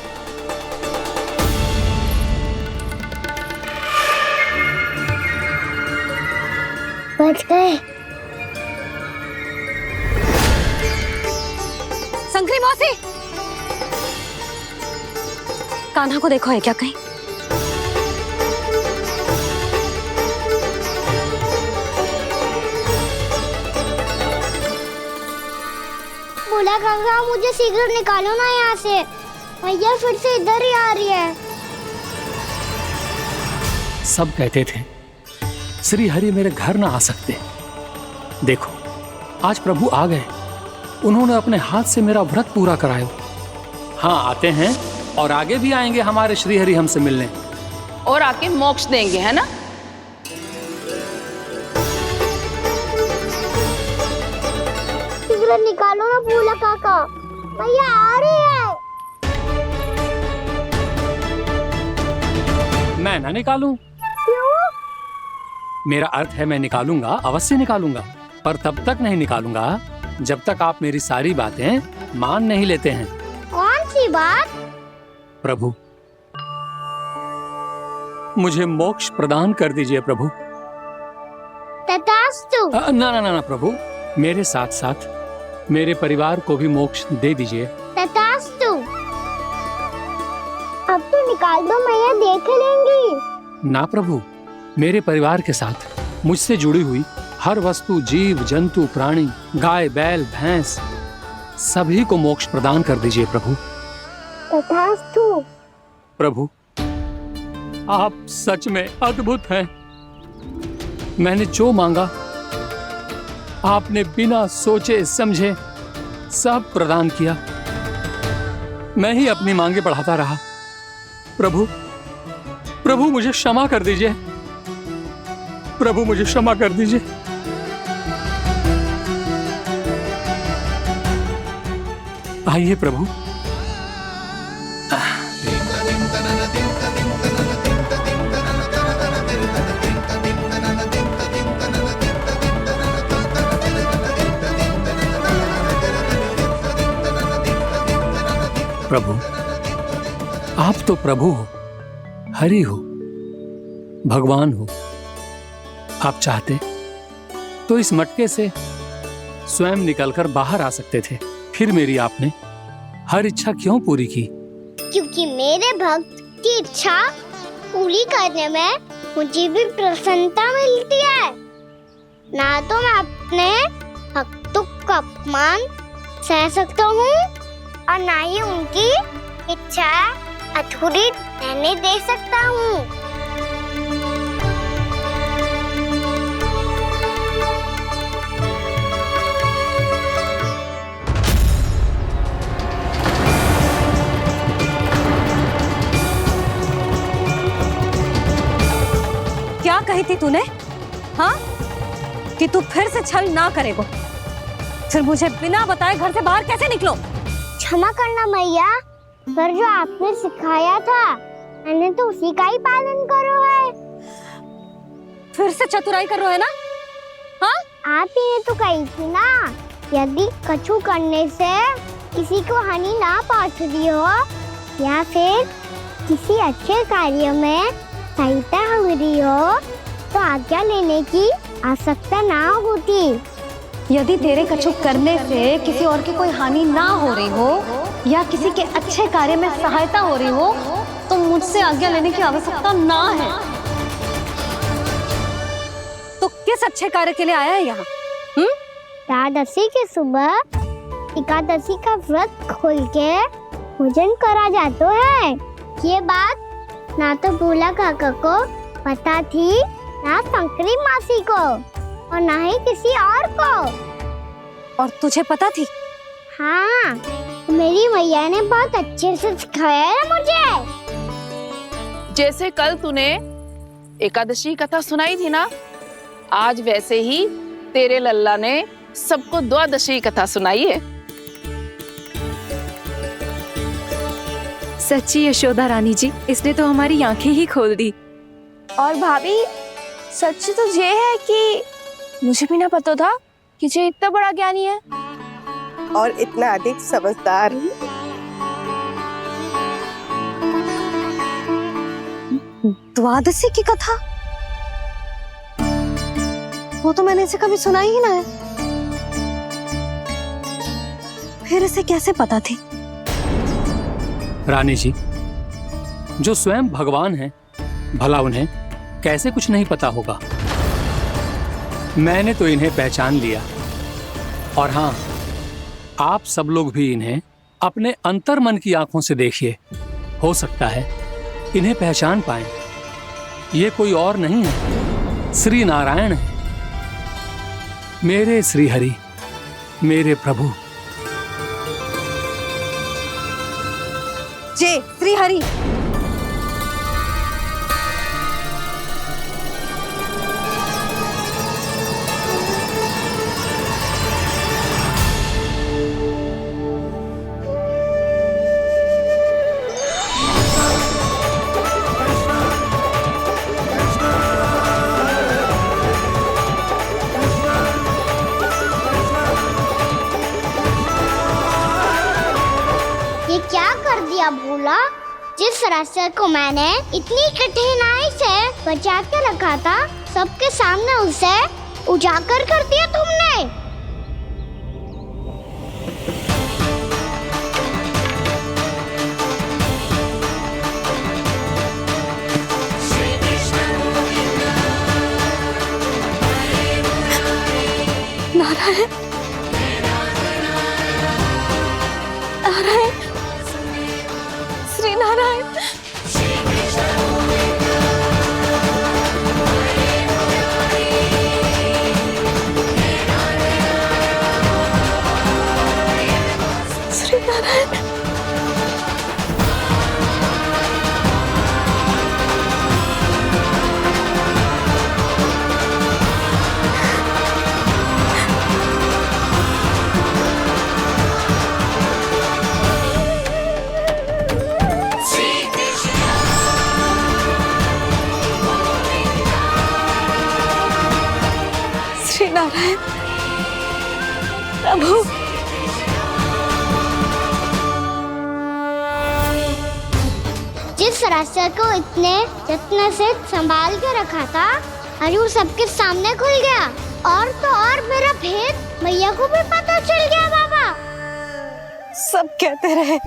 बच गए। संकरी मौसी, कान्हा को देखो है क्या कहीं? बोला काका, मुझे सिगरेट निकालो ना यहाँ से, भैया फिर से इधर ही आ रही है। सब कहते थे श्री हरि मेरे घर ना आ सकते। देखो आज प्रभु आ गए, उन्होंने अपने हाथ से मेरा व्रत पूरा कराया। हाँ आते हैं और आगे भी आएंगे हमारे श्री हरि हमसे मिलने और आके मोक्ष देंगे, है ना? सिगरेट निकालो ना बोला काका, भैया आ रही है। मैं ना निकालूं? मेरा अर्थ है मैं निकालूंगा, अवश्य निकालूंगा, पर तब तक नहीं निकालूंगा जब तक आप मेरी सारी बातें मान नहीं लेते हैं। कौन सी बात? प्रभु, मुझे मोक्ष प्रदान कर दीजिए प्रभु। तथास्तु। ना ना ना प्रभु, मेरे साथ साथ मेरे परिवार को भी मोक्ष दे दीजिए। तथास्तु। अब तो निकाल दो, मैया देख लेंगी। ना प्रभु, मेरे परिवार के साथ मुझसे जुड़ी हुई हर वस्तु, जीव जंतु, प्राणी, गाय बैल भैंस, सभी को मोक्ष प्रदान कर दीजिए प्रभु। तथास्तु। प्रभु, आप सच में अद्भुत हैं। मैंने जो मांगा आपने बिना सोचे समझे सब प्रदान किया। मैं ही अपनी मांगे बढ़ाता रहा। प्रभु, प्रभु मुझे क्षमा कर दीजिए। प्रभु मुझे क्षमा कर दीजिए। आइए प्रभु। प्रभु, आप तो प्रभु हो, हरि हो, भगवान हो। आप चाहते तो इस मटके से स्वयं निकलकर बाहर आ सकते थे, फिर मेरी आपने हर इच्छा क्यों पूरी की? क्योंकि मेरे भक्त की इच्छा पूरी करने में मुझे भी प्रसन्नता मिलती है। ना तो मैं अपने भक्तों का अपमान सह सकता हूँ और ना ही उनकी इच्छा अधूरी रहने दे सकता हूँ। की थी तूने? हाँ, कि तू फिर से छल ना करेगा। फिर मुझे बिना बताए घर से बाहर कैसे निकलो? क्षमा करना मैया, पर जो आपने सिखाया था मैंने तो उसी का ही पालन करो है। फिर से चतुराई कर रहे हो है ना? हाँ? आप ही ने तो कही थी ना, यदि कछु करने से किसी को हानि ना पहुंचती हो या फिर किसी अच्छे कार्य में सहायता मिली हो तो आज्ञा लेने की आवश्यकता ना होती। यदि तेरे कछु करने से किसी और की कोई हानि ना हो रही हो या किसी के अच्छे कार्य में सहायता हो रही हो तो मुझसे आज्ञा लेने की आवश्यकता ना है। तो किस अच्छे कार्य के लिए आया है यहाँ? एकादशी के सुबह एकादशी का व्रत खोल के भोजन करा जाता है। ये बात ना तो भोला काका को पता थी, ना शंकरी मासी को और ना ही किसी और को। और तुझे पता थी? हाँ, मेरी मैया ने बहुत अच्छे से सिखाया है मुझे। जैसे कल तूने एकादशी कथा सुनाई थी ना, आज वैसे ही तेरे लल्ला ने सबको द्वादशी कथा सुनाई है। सच्ची यशोदा रानी जी, इसने तो हमारी आंखें ही खोल दी। और भाभी, सच तो ये है कि मुझे भी ना पता था कि ये इतना बड़ा ज्ञानी है और इतना अधिक समझदार। द्वादशी की कथा? वो तो मैंने इसे कभी सुना ही ना है। फिर इसे कैसे पता थी? रानी जी, जो स्वयं भगवान हैं, भला उन्हें कैसे कुछ नहीं पता होगा? मैंने तो इन्हें पहचान लिया। और हाँ, आप सब लोग भी इन्हें अपने अंतर्मन की आंखों से देखिए, हो सकता है इन्हें पहचान पाएं। ये कोई और नहीं है, श्री नारायण है, मेरे श्री हरि, मेरे प्रभु। जय श्री हरि। ये क्या कर दिया भोला? जिस रास्ते को मैंने इतनी कठिनाई से बचा के रखा था, सबके सामने उसे उजागर कर दिया तुमने। नारायण, नारायण, श्री नारायण। श्री नारायण। श्री नारायण प्रभु। जिस रास्ते को इतने जत्न से संभाल के रखा था, आज वो सबके सामने खुल गया। और तो और मेरा भेद मैया को भी पता चल गया। बाबा सब कहते रहे,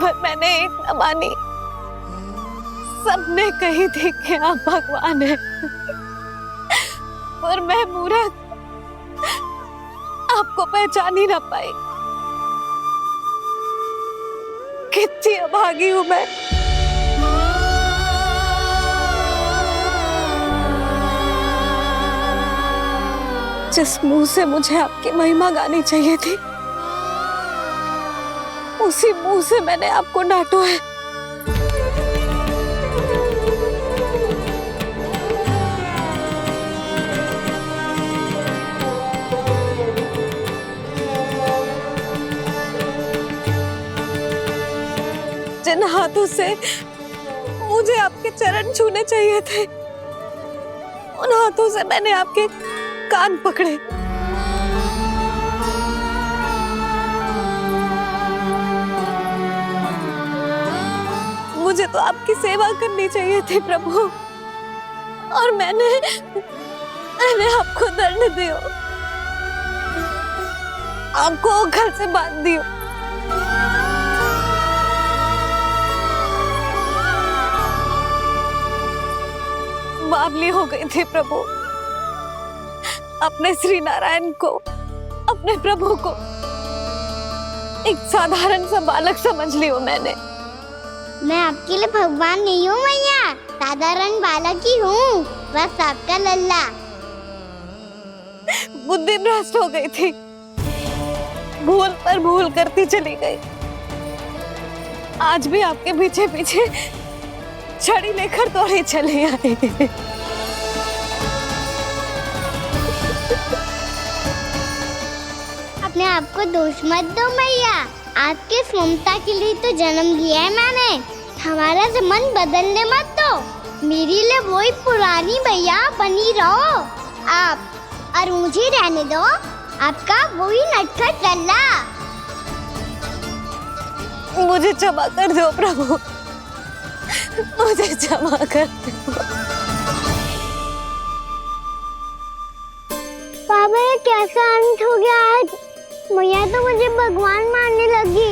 पर मैंने एक न मानी। सबने कही थी कि आप भगवान हैं, पर मैं मूर्ख आपको पहचान ही ना पाई। कितनी अभागी हूं मैं। जिस मुंह से मुझे आपकी महिमा गानी चाहिए थी, उसी मुंह से मैंने आपको डांटा है। जिन हाथों से मुझे आपके चरण छूने चाहिए थे, उन हाथों से मैंने आपके कान पकड़े। मुझे तो आपकी सेवा करनी चाहिए थी प्रभु, और मैंने आपको दंड दियो, आपको घर से बांध दियो। बावली हो गई थी प्रभु। अपने श्री नारायण को, अपने प्रभु को एक साधारण सा बालक समझ लियो मैंने। मैं आपके लिए भगवान नहीं हूँ मैया, साधारण बालक ही हूँ, बस आपका लल्ला। बुद्धि भ्रष्ट हो गई थी, भूल पर भूल करती चली गई। आज भी आपके पीछे पीछे छड़ी लेकर दौड़े चले आए। अपने आप को दोष मत दो मैया, आपके ममता के लिए तो जन्म लिया है मैंने। हमारा मन बदलने मत दो, मेरे लिए वही पुरानी भैया बनी रहो आप, और मुझे रहने दो आपका वही नटखट लल्ला। मुझे क्षमा कर दो प्रभु, मुझे क्षमा कर दो। बाबा ये कैसा अंत हो गया आज? मैया तो मुझे भगवान मानने लगी,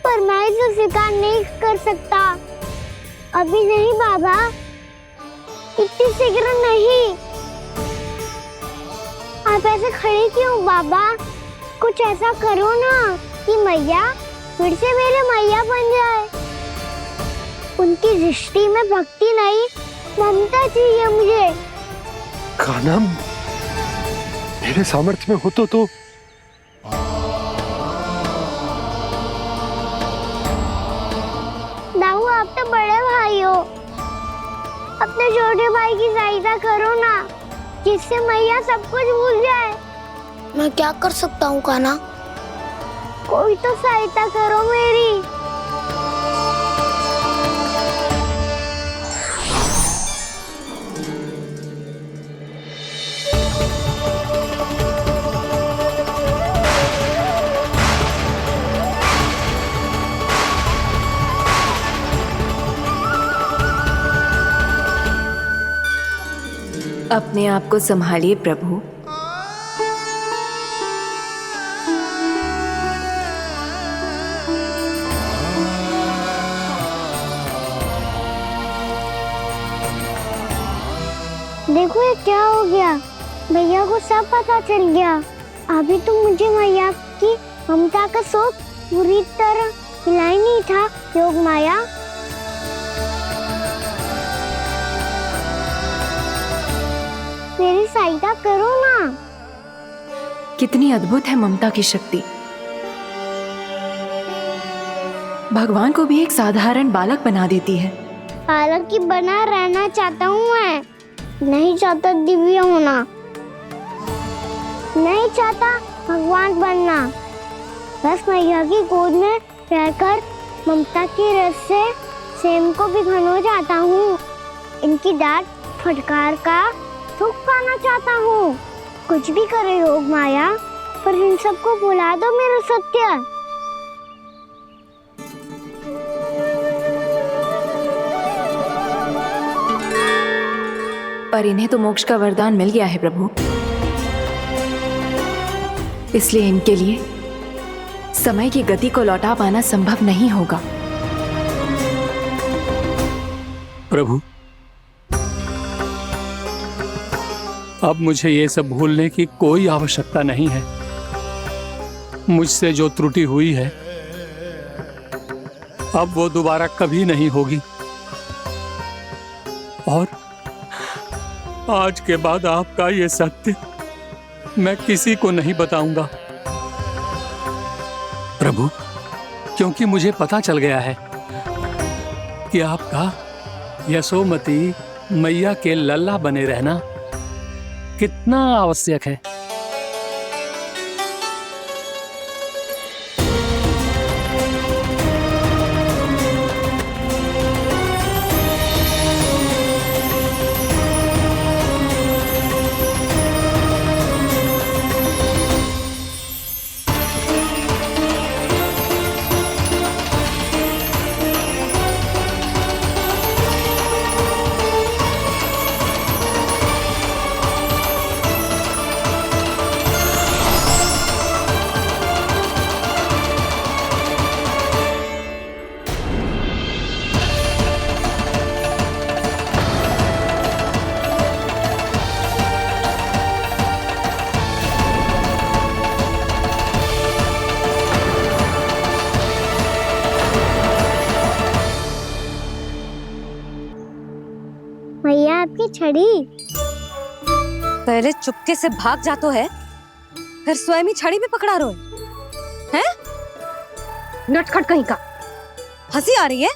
पर मैं इसे स्वीकार नहीं कर सकता। अभी नहीं बाबा, इतनी शीघ्र नहीं। आप ऐसे खड़े क्यों बाबा? कुछ ऐसा करो ना कि मैया फिर से मेरे मैया बन जाए। उनकी दृष्टि में भक्ति नहीं, ममता चाहिए मुझे। कान्हा, मेरे सामर्थ्य में हो तो दाऊ, आप तो बड़े भाई हो, अपने छोटे भाई की सहायता करो ना, जिससे मैया सब कुछ भूल जाए। मैं क्या कर सकता हूँ कान्हा? कोई तो सहायता करो मेरी। अपने आप को संभालिए प्रभु। देखो ये क्या हो गया, भैया को सब पता चल गया। अभी तो मुझे मैया की ममता का शौक पूरी तरह मिला ही नहीं था। योग माया, मेरी सहायता करो ना। कितनी अद्भुत है ममता की शक्ति। भगवान को भी एक साधारण बालक बना देती है। बालक की बना रहना चाहता हूँ मैं, नहीं चाहता दिव्य होना, नहीं चाहता भगवान बनना। बस मैया की गोद में रहकर ममता की रस से सेम को भिगोना चाहता हूँ। इनकी डांट फटकार का सुख पाना चाहता हूँ। कुछ भी करे योग माया, पर इन सबको भुला दो मेरा सत्य। पर इन्हें तो मोक्ष का वरदान मिल गया है प्रभु, इसलिए इनके लिए समय की गति को लौटा पाना संभव नहीं होगा। प्रभु, अब मुझे ये सब भूलने की कोई आवश्यकता नहीं है। मुझसे जो त्रुटि हुई है अब वो दोबारा कभी नहीं होगी, और आज के बाद आपका ये सत्य मैं किसी को नहीं बताऊंगा प्रभु, क्योंकि मुझे पता चल गया है कि आपका यशोमती मैया के लल्ला बने रहना कितना आवश्यक है। छड़ी। पहले चुपके से भाग जा तो है, फिर स्वयं ही छड़ी भी पकड़ा रहे हैं? नटखट कहीं का। हंसी आ रही है?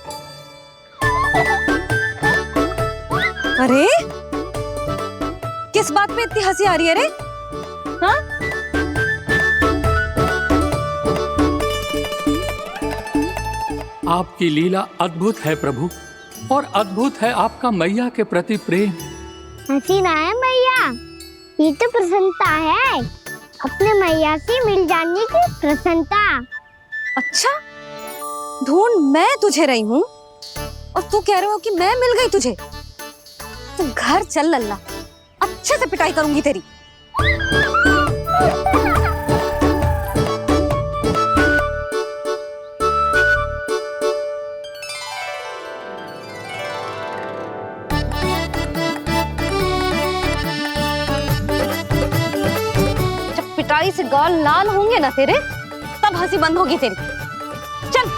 अरे किस बात पे इतनी हंसी आ रही है रे? हाँ? आपकी लीला अद्भुत है प्रभु, और अद्भुत है आपका मैया के प्रति प्रेम। हंसी ना है मैया, ये तो प्रसन्नता है, अपने मैया से मिल जाने की प्रसन्नता। अच्छा, ढूंढ मैं तुझे रही हूँ और तू कह रहे हो कि मैं मिल गई तुझे? तू घर चल लल्ला, अच्छे से पिटाई करूंगी तेरी। जब पिटाई से गाल लाल होंगे ना तेरे, तब हंसी बंद होगी तेरी। चल।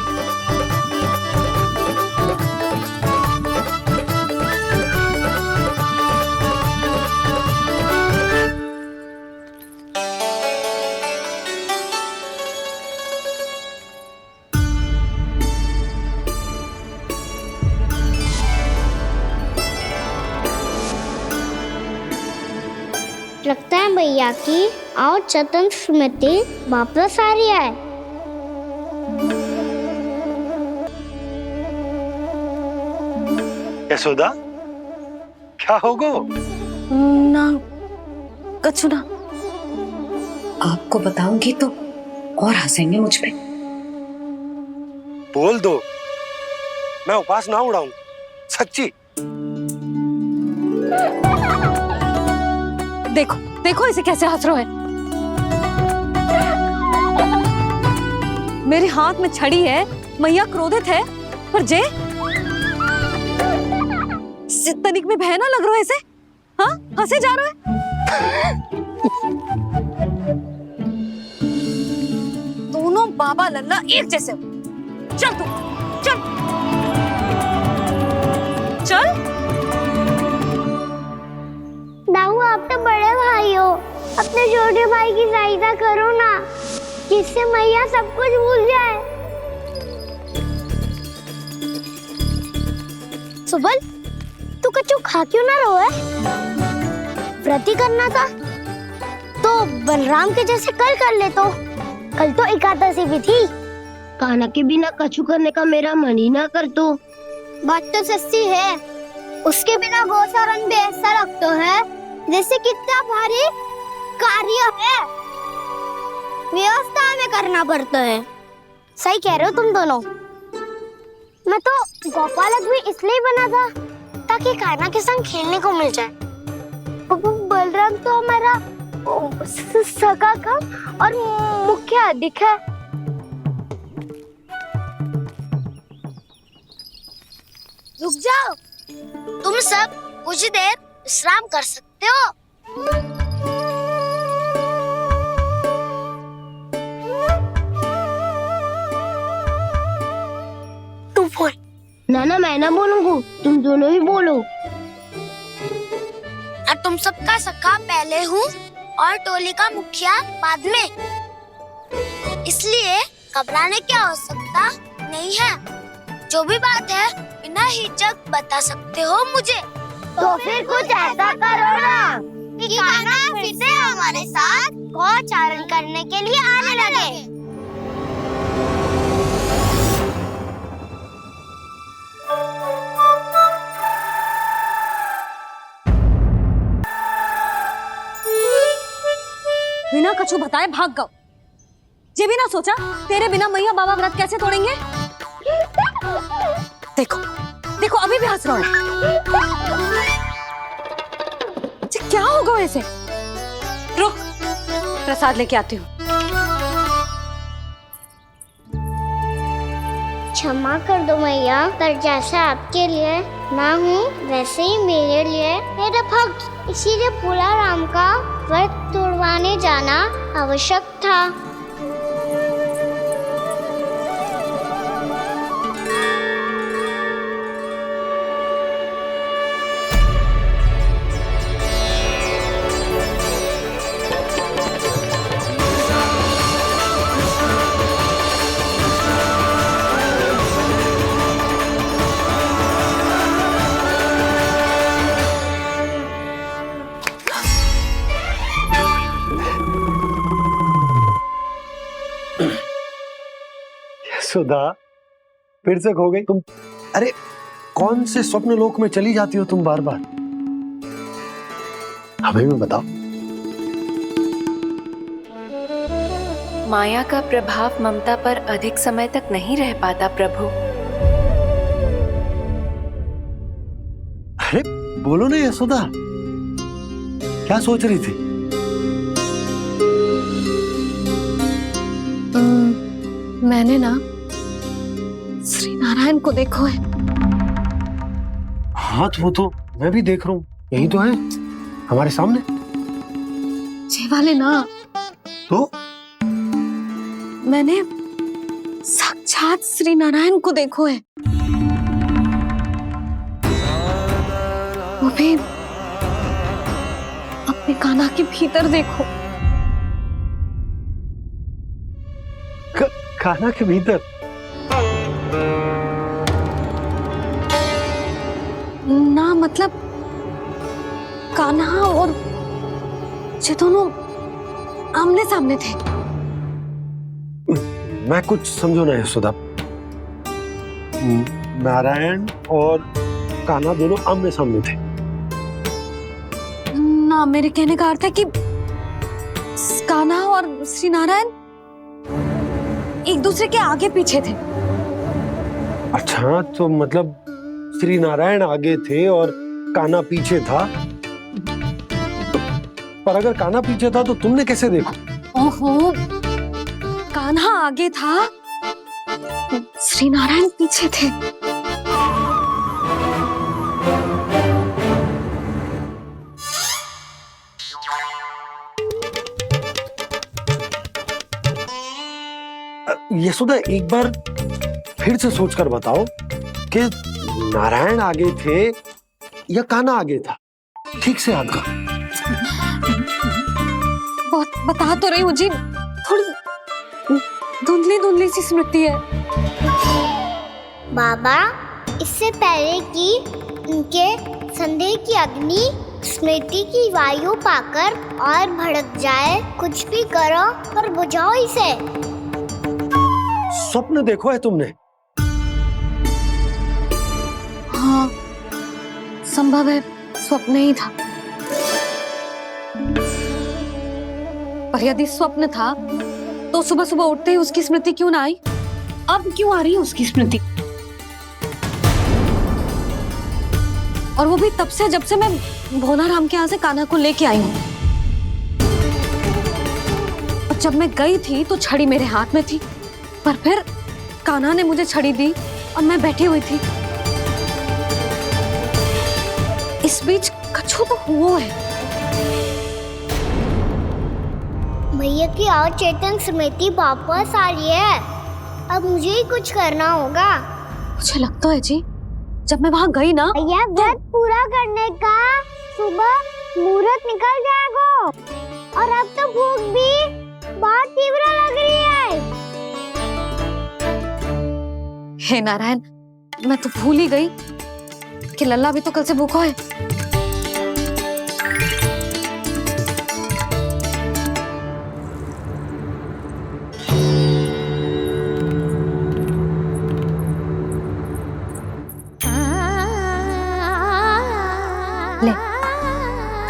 लगता है भैया की और चतन स्मृति वापस आ रही है। यशोदा, क्या होगो? ना कछु ना। आपको बताऊंगी तो और हंसेंगे मुझ पे। बोल दो, मैं उपास ना उड़ाऊं, सच्ची। देखो देखो इसे कैसे हंस रहे हैं। मेरे हाथ में छड़ी है, मैया क्रोधित है, पर जे तनिक में भय ना लग रहा है ऐसे? हाँ, हंसे जा रहे हैं। दोनों बाबा लल्ला एक जैसे हो। चल तू, चल चल। दाऊ, आप तो बड़े भाई हो, अपने छोटे भाई की सहायता करो ना, जिससे मैया सब कुछ भूल जाए। सुबल, तू कच्चू खा क्यों ना रहो है? व्रत ही करना था तो बलराम के जैसे कल कर ले। तो कल तो एकादशी भी थी। कान्हा के बिना कछु करने का मेरा मन ही ना कर। तो बात तो सच्ची है, उसके बिना गोचारण भी ऐसा लगता है जैसे कितना भारी कार्य है, व्यवस्था में करना पड़ता है। सही कह रहे हो तुम दोनों। मैं तो गोपालक भी इसलिए बना था ताकि कान्हा के संग खेलने को मिल जाए। बलराम तो हमारा सगा काम और मुख्य अधिक है। रुक जाओ, तुम सब कुछ देर विश्राम कर सकते हो। तू बोल। ना मैं ना बोलूंगा, तुम दोनों ही बोलो। और तुम सबका सखा पहले हूँ और टोली का मुखिया बाद में, इसलिए घबराने की आवश्यकता नहीं है। जो भी बात है बिना हिचक बता सकते हो मुझे। तो फिर कुछ ऐसा करो ना कि कान्हा फिर से हमारे साथ गोचारण करने के लिए आने लगे। बिना कछु बताए भाग गओ। ये भी ना सोचा तेरे बिना मैया बाबा व्रत कैसे तोड़ेंगे? देखो देखो अभी भी हंस रहा है। क्या होगा ऐसे? रुक, प्रसाद लेके आती हूँ। क्षमा कर दो मैया, पर जैसा आपके लिए माँ हूँ वैसे ही मेरे लिए मेरा भक्त, इसीलिए भोला राम का व्रत तोड़वाने जाना आवश्यक था। सुधा, फिर से खो गई तुम। अरे कौन से स्वप्न लोक में चली जाती हो तुम बार बार? हमें भी बताओ। माया का प्रभाव ममता पर अधिक समय तक नहीं रह पाता प्रभु। अरे बोलो ना यशोदा, क्या सोच रही थी? मैंने ना श्री नारायण को देखो है। हाँ वो तो मैं भी देख रहा हूँ, यही तो है हमारे सामने। ये वाले ना, तो मैंने साक्षात श्री नारायण को देखो है, वो भी अपने कान्हा के भीतर देखो। कान्हा के भीतर? ना मतलब कान्हा और ये दोनों आमने सामने थे। मैं कुछ समझो ना यशोदा। नारायण और कान्हा दोनों आमने सामने थे? ना, मेरे कहने का अर्थ है कि कान्हा और श्री नारायण एक दूसरे के आगे पीछे थे। अच्छा, तो मतलब श्री नारायण आगे थे और कान्हा पीछे था। पर अगर कान्हा पीछे था तो तुमने कैसे देखा? ओहो, कान्हा आगे था, श्री नारायण पीछे थे। यशोदा, एक बार फिर से सोचकर बताओ कि नारायण आगे थे या कान्हा आगे था? ठीक से याद करो। बहुत बता तो रही हूँ जी, थोड़ी धुंधली धुंधली सी स्मृति है। बाबा, इससे पहले कि उनके संदेह की अग्नि स्मृति की वायु पाकर और भड़क जाए, कुछ भी करो पर बुझाओ इसे। स्वप्न देखो है तुमने? हाँ, संभव है स्वप्न ही था। पर यदि स्वप्न था तो सुबह सुबह उठते ही उसकी स्मृति क्यों ना आई? अब क्यों आ रही है उसकी स्मृति? और वो भी तब से जब से मैं भोनाराम के यहाँ से कान्हा को लेके आई हूँ। और जब मैं गई थी तो छड़ी मेरे हाथ में थी, पर फिर कान्हा ने मुझे छड़ी दी और मैं बैठी हुई थी। इस बीच कछु तो हुआ है। भैया की अचेतन स्मृति वापस आ रही है। अब मुझे ही कुछ करना होगा। मुझे लगता है जी, जब मैं वहाँ गई ना, भैया व्रत पूरा करने का सुबह मुहूर्त निकल जाएगा और अब तो भूख भी बहुत तीव्र लग रही है। हे नारायण, मैं तो भूल ही गई कि लल्ला भी तो कल से भूखा है। ले,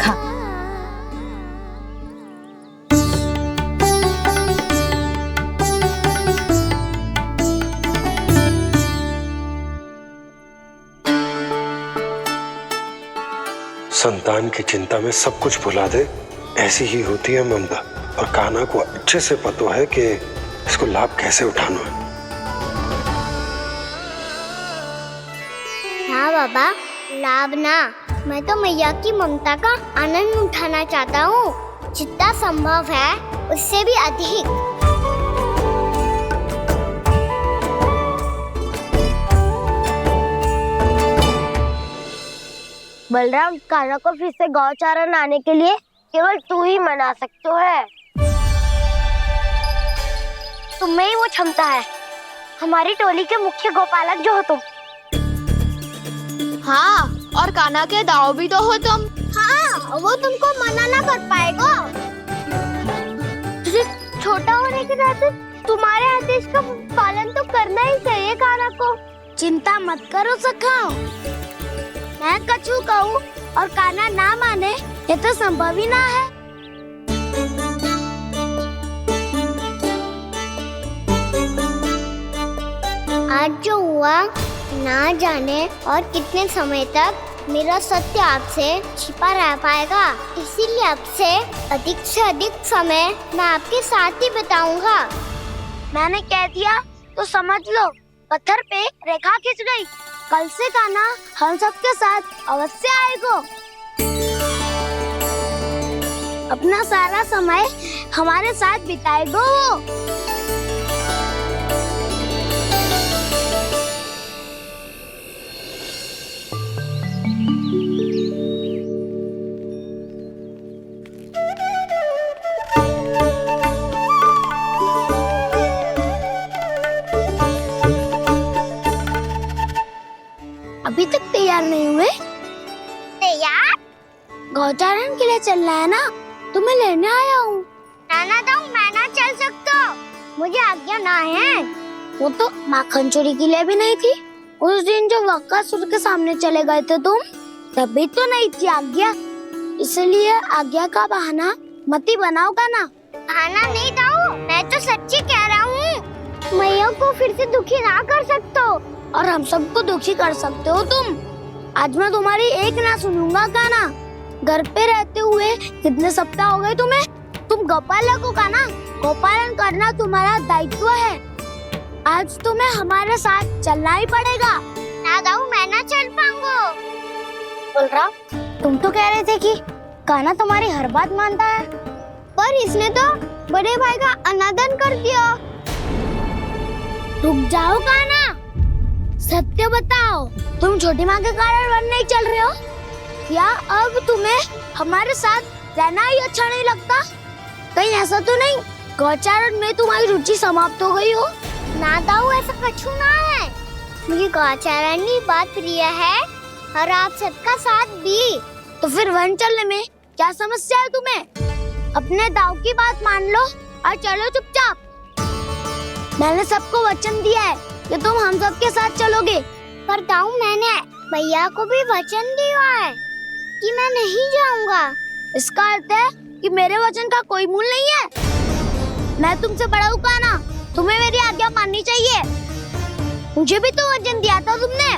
खा। संतान की चिंता में सब कुछ भुला दे, ऐसी ही होती है ममता। और कान्हा को अच्छे से पता है कि इसको लाभ कैसे उठाना है। हाँ बाबा, लाभ ना, मैं तो मैया की ममता का आनंद उठाना चाहता हूँ, जितना संभव है उससे भी अधिक। बलराम, कान्हा को फिर से गौचारण आने के लिए केवल तू ही मना सकते है। तुम्हें ही वो क्षमता है, हमारी टोली के मुख्य गोपालक जो हो तुम। हाँ, और कान्हा के दाव भी तो हो तुम। हाँ, वो तुमको मना ना कर पाएगा। तुझे छोटा होने के नाते तुम्हारे आदेश का पालन तो करना ही चाहिए कान्हा को। चिंता मत करो सखा, मैं कछु कहूँ और कान्हा ना माने ये तो संभव ही ना है। आज जो हुआ ना जाने और कितने समय तक मेरा सत्य आपसे छिपा रह पाएगा, इसीलिए आपसे अधिक से अधिक समय मैं आपके साथ ही बिताऊंगा। मैंने कह दिया तो समझ लो, पत्थर पे रेखा खिंच गई। कल से कान्हा हम सबके साथ अवश्य आएगा। अपना सारा समय हमारे साथ बिताएगा वो। अभी तक तैयार नहीं हुए? तैयार? गौचारण के लिए चलना है ना, तुम्हें लेने आया हूँ। नाना तो मैं ना चल सकता, मुझे आज्ञा ना है। वो तो माखन चोरी के लिए भी नहीं थी। उस दिन जो वक्कासुर के सामने चले गए थे तुम, तभी तो नहीं थी आज्ञा। इसलिए आज्ञा का बहाना मत ही बनाओगा ना। बहाना नहीं दाऊ, मैं तो सच्ची कह रहा हूँ। मैया को फिर से दुखी ना कर सकते हो और हम सबको दुखी कर सकते हो तुम। आज मैं तुम्हारी एक ना सुनूंगा कान्हा। घर पे रहते हुए कितने सप्ताह हो गए तुम्हें? तुम गोपालक हो कान्हा, गोपालन करना तुम्हारा दायित्व है। आज तुम्हें हमारे साथ चलना ही पड़ेगा। ना दाऊ, मैं ना चल पाऊंगा। बोल रहा, तुम तो कह रहे थे कि कान्हा तुम्हारी हर बात मानता है, पर इसने तो बड़े भाई का अनादर कर दिया। रुक जाओ कान्हा, सत्य बताओ, तुम छोटी माँ के कारण वन नहीं चल रहे हो या अब तुम्हें हमारे साथ रहना ही अच्छा नहीं लगता? कहीं ऐसा तो नहीं गौचारण में तुम्हारी रुचि समाप्त हो गई हो? ना दाऊ, ऐसा कछु ना है। मुझे गौचारण की बात प्रिय है और आप सबका साथ भी। तो फिर वन चलने में क्या समस्या है तुम्हें? अपने दाऊ की बात मान लो और चलो चुपचाप। मैंने सबको वचन दिया है कि तुम हम सबके साथ चलोगे। पर दाऊ, मैंने भैया को भी वचन दिया है कि मैं नहीं जाऊंगा। इसका अर्थ है कि मेरे वचन का कोई मूल नहीं है। मैं तुमसे बड़ा हूँ कान्हा, तुम्हें मेरी आज्ञा माननी चाहिए। मुझे भी तो वचन दिया था तुमने।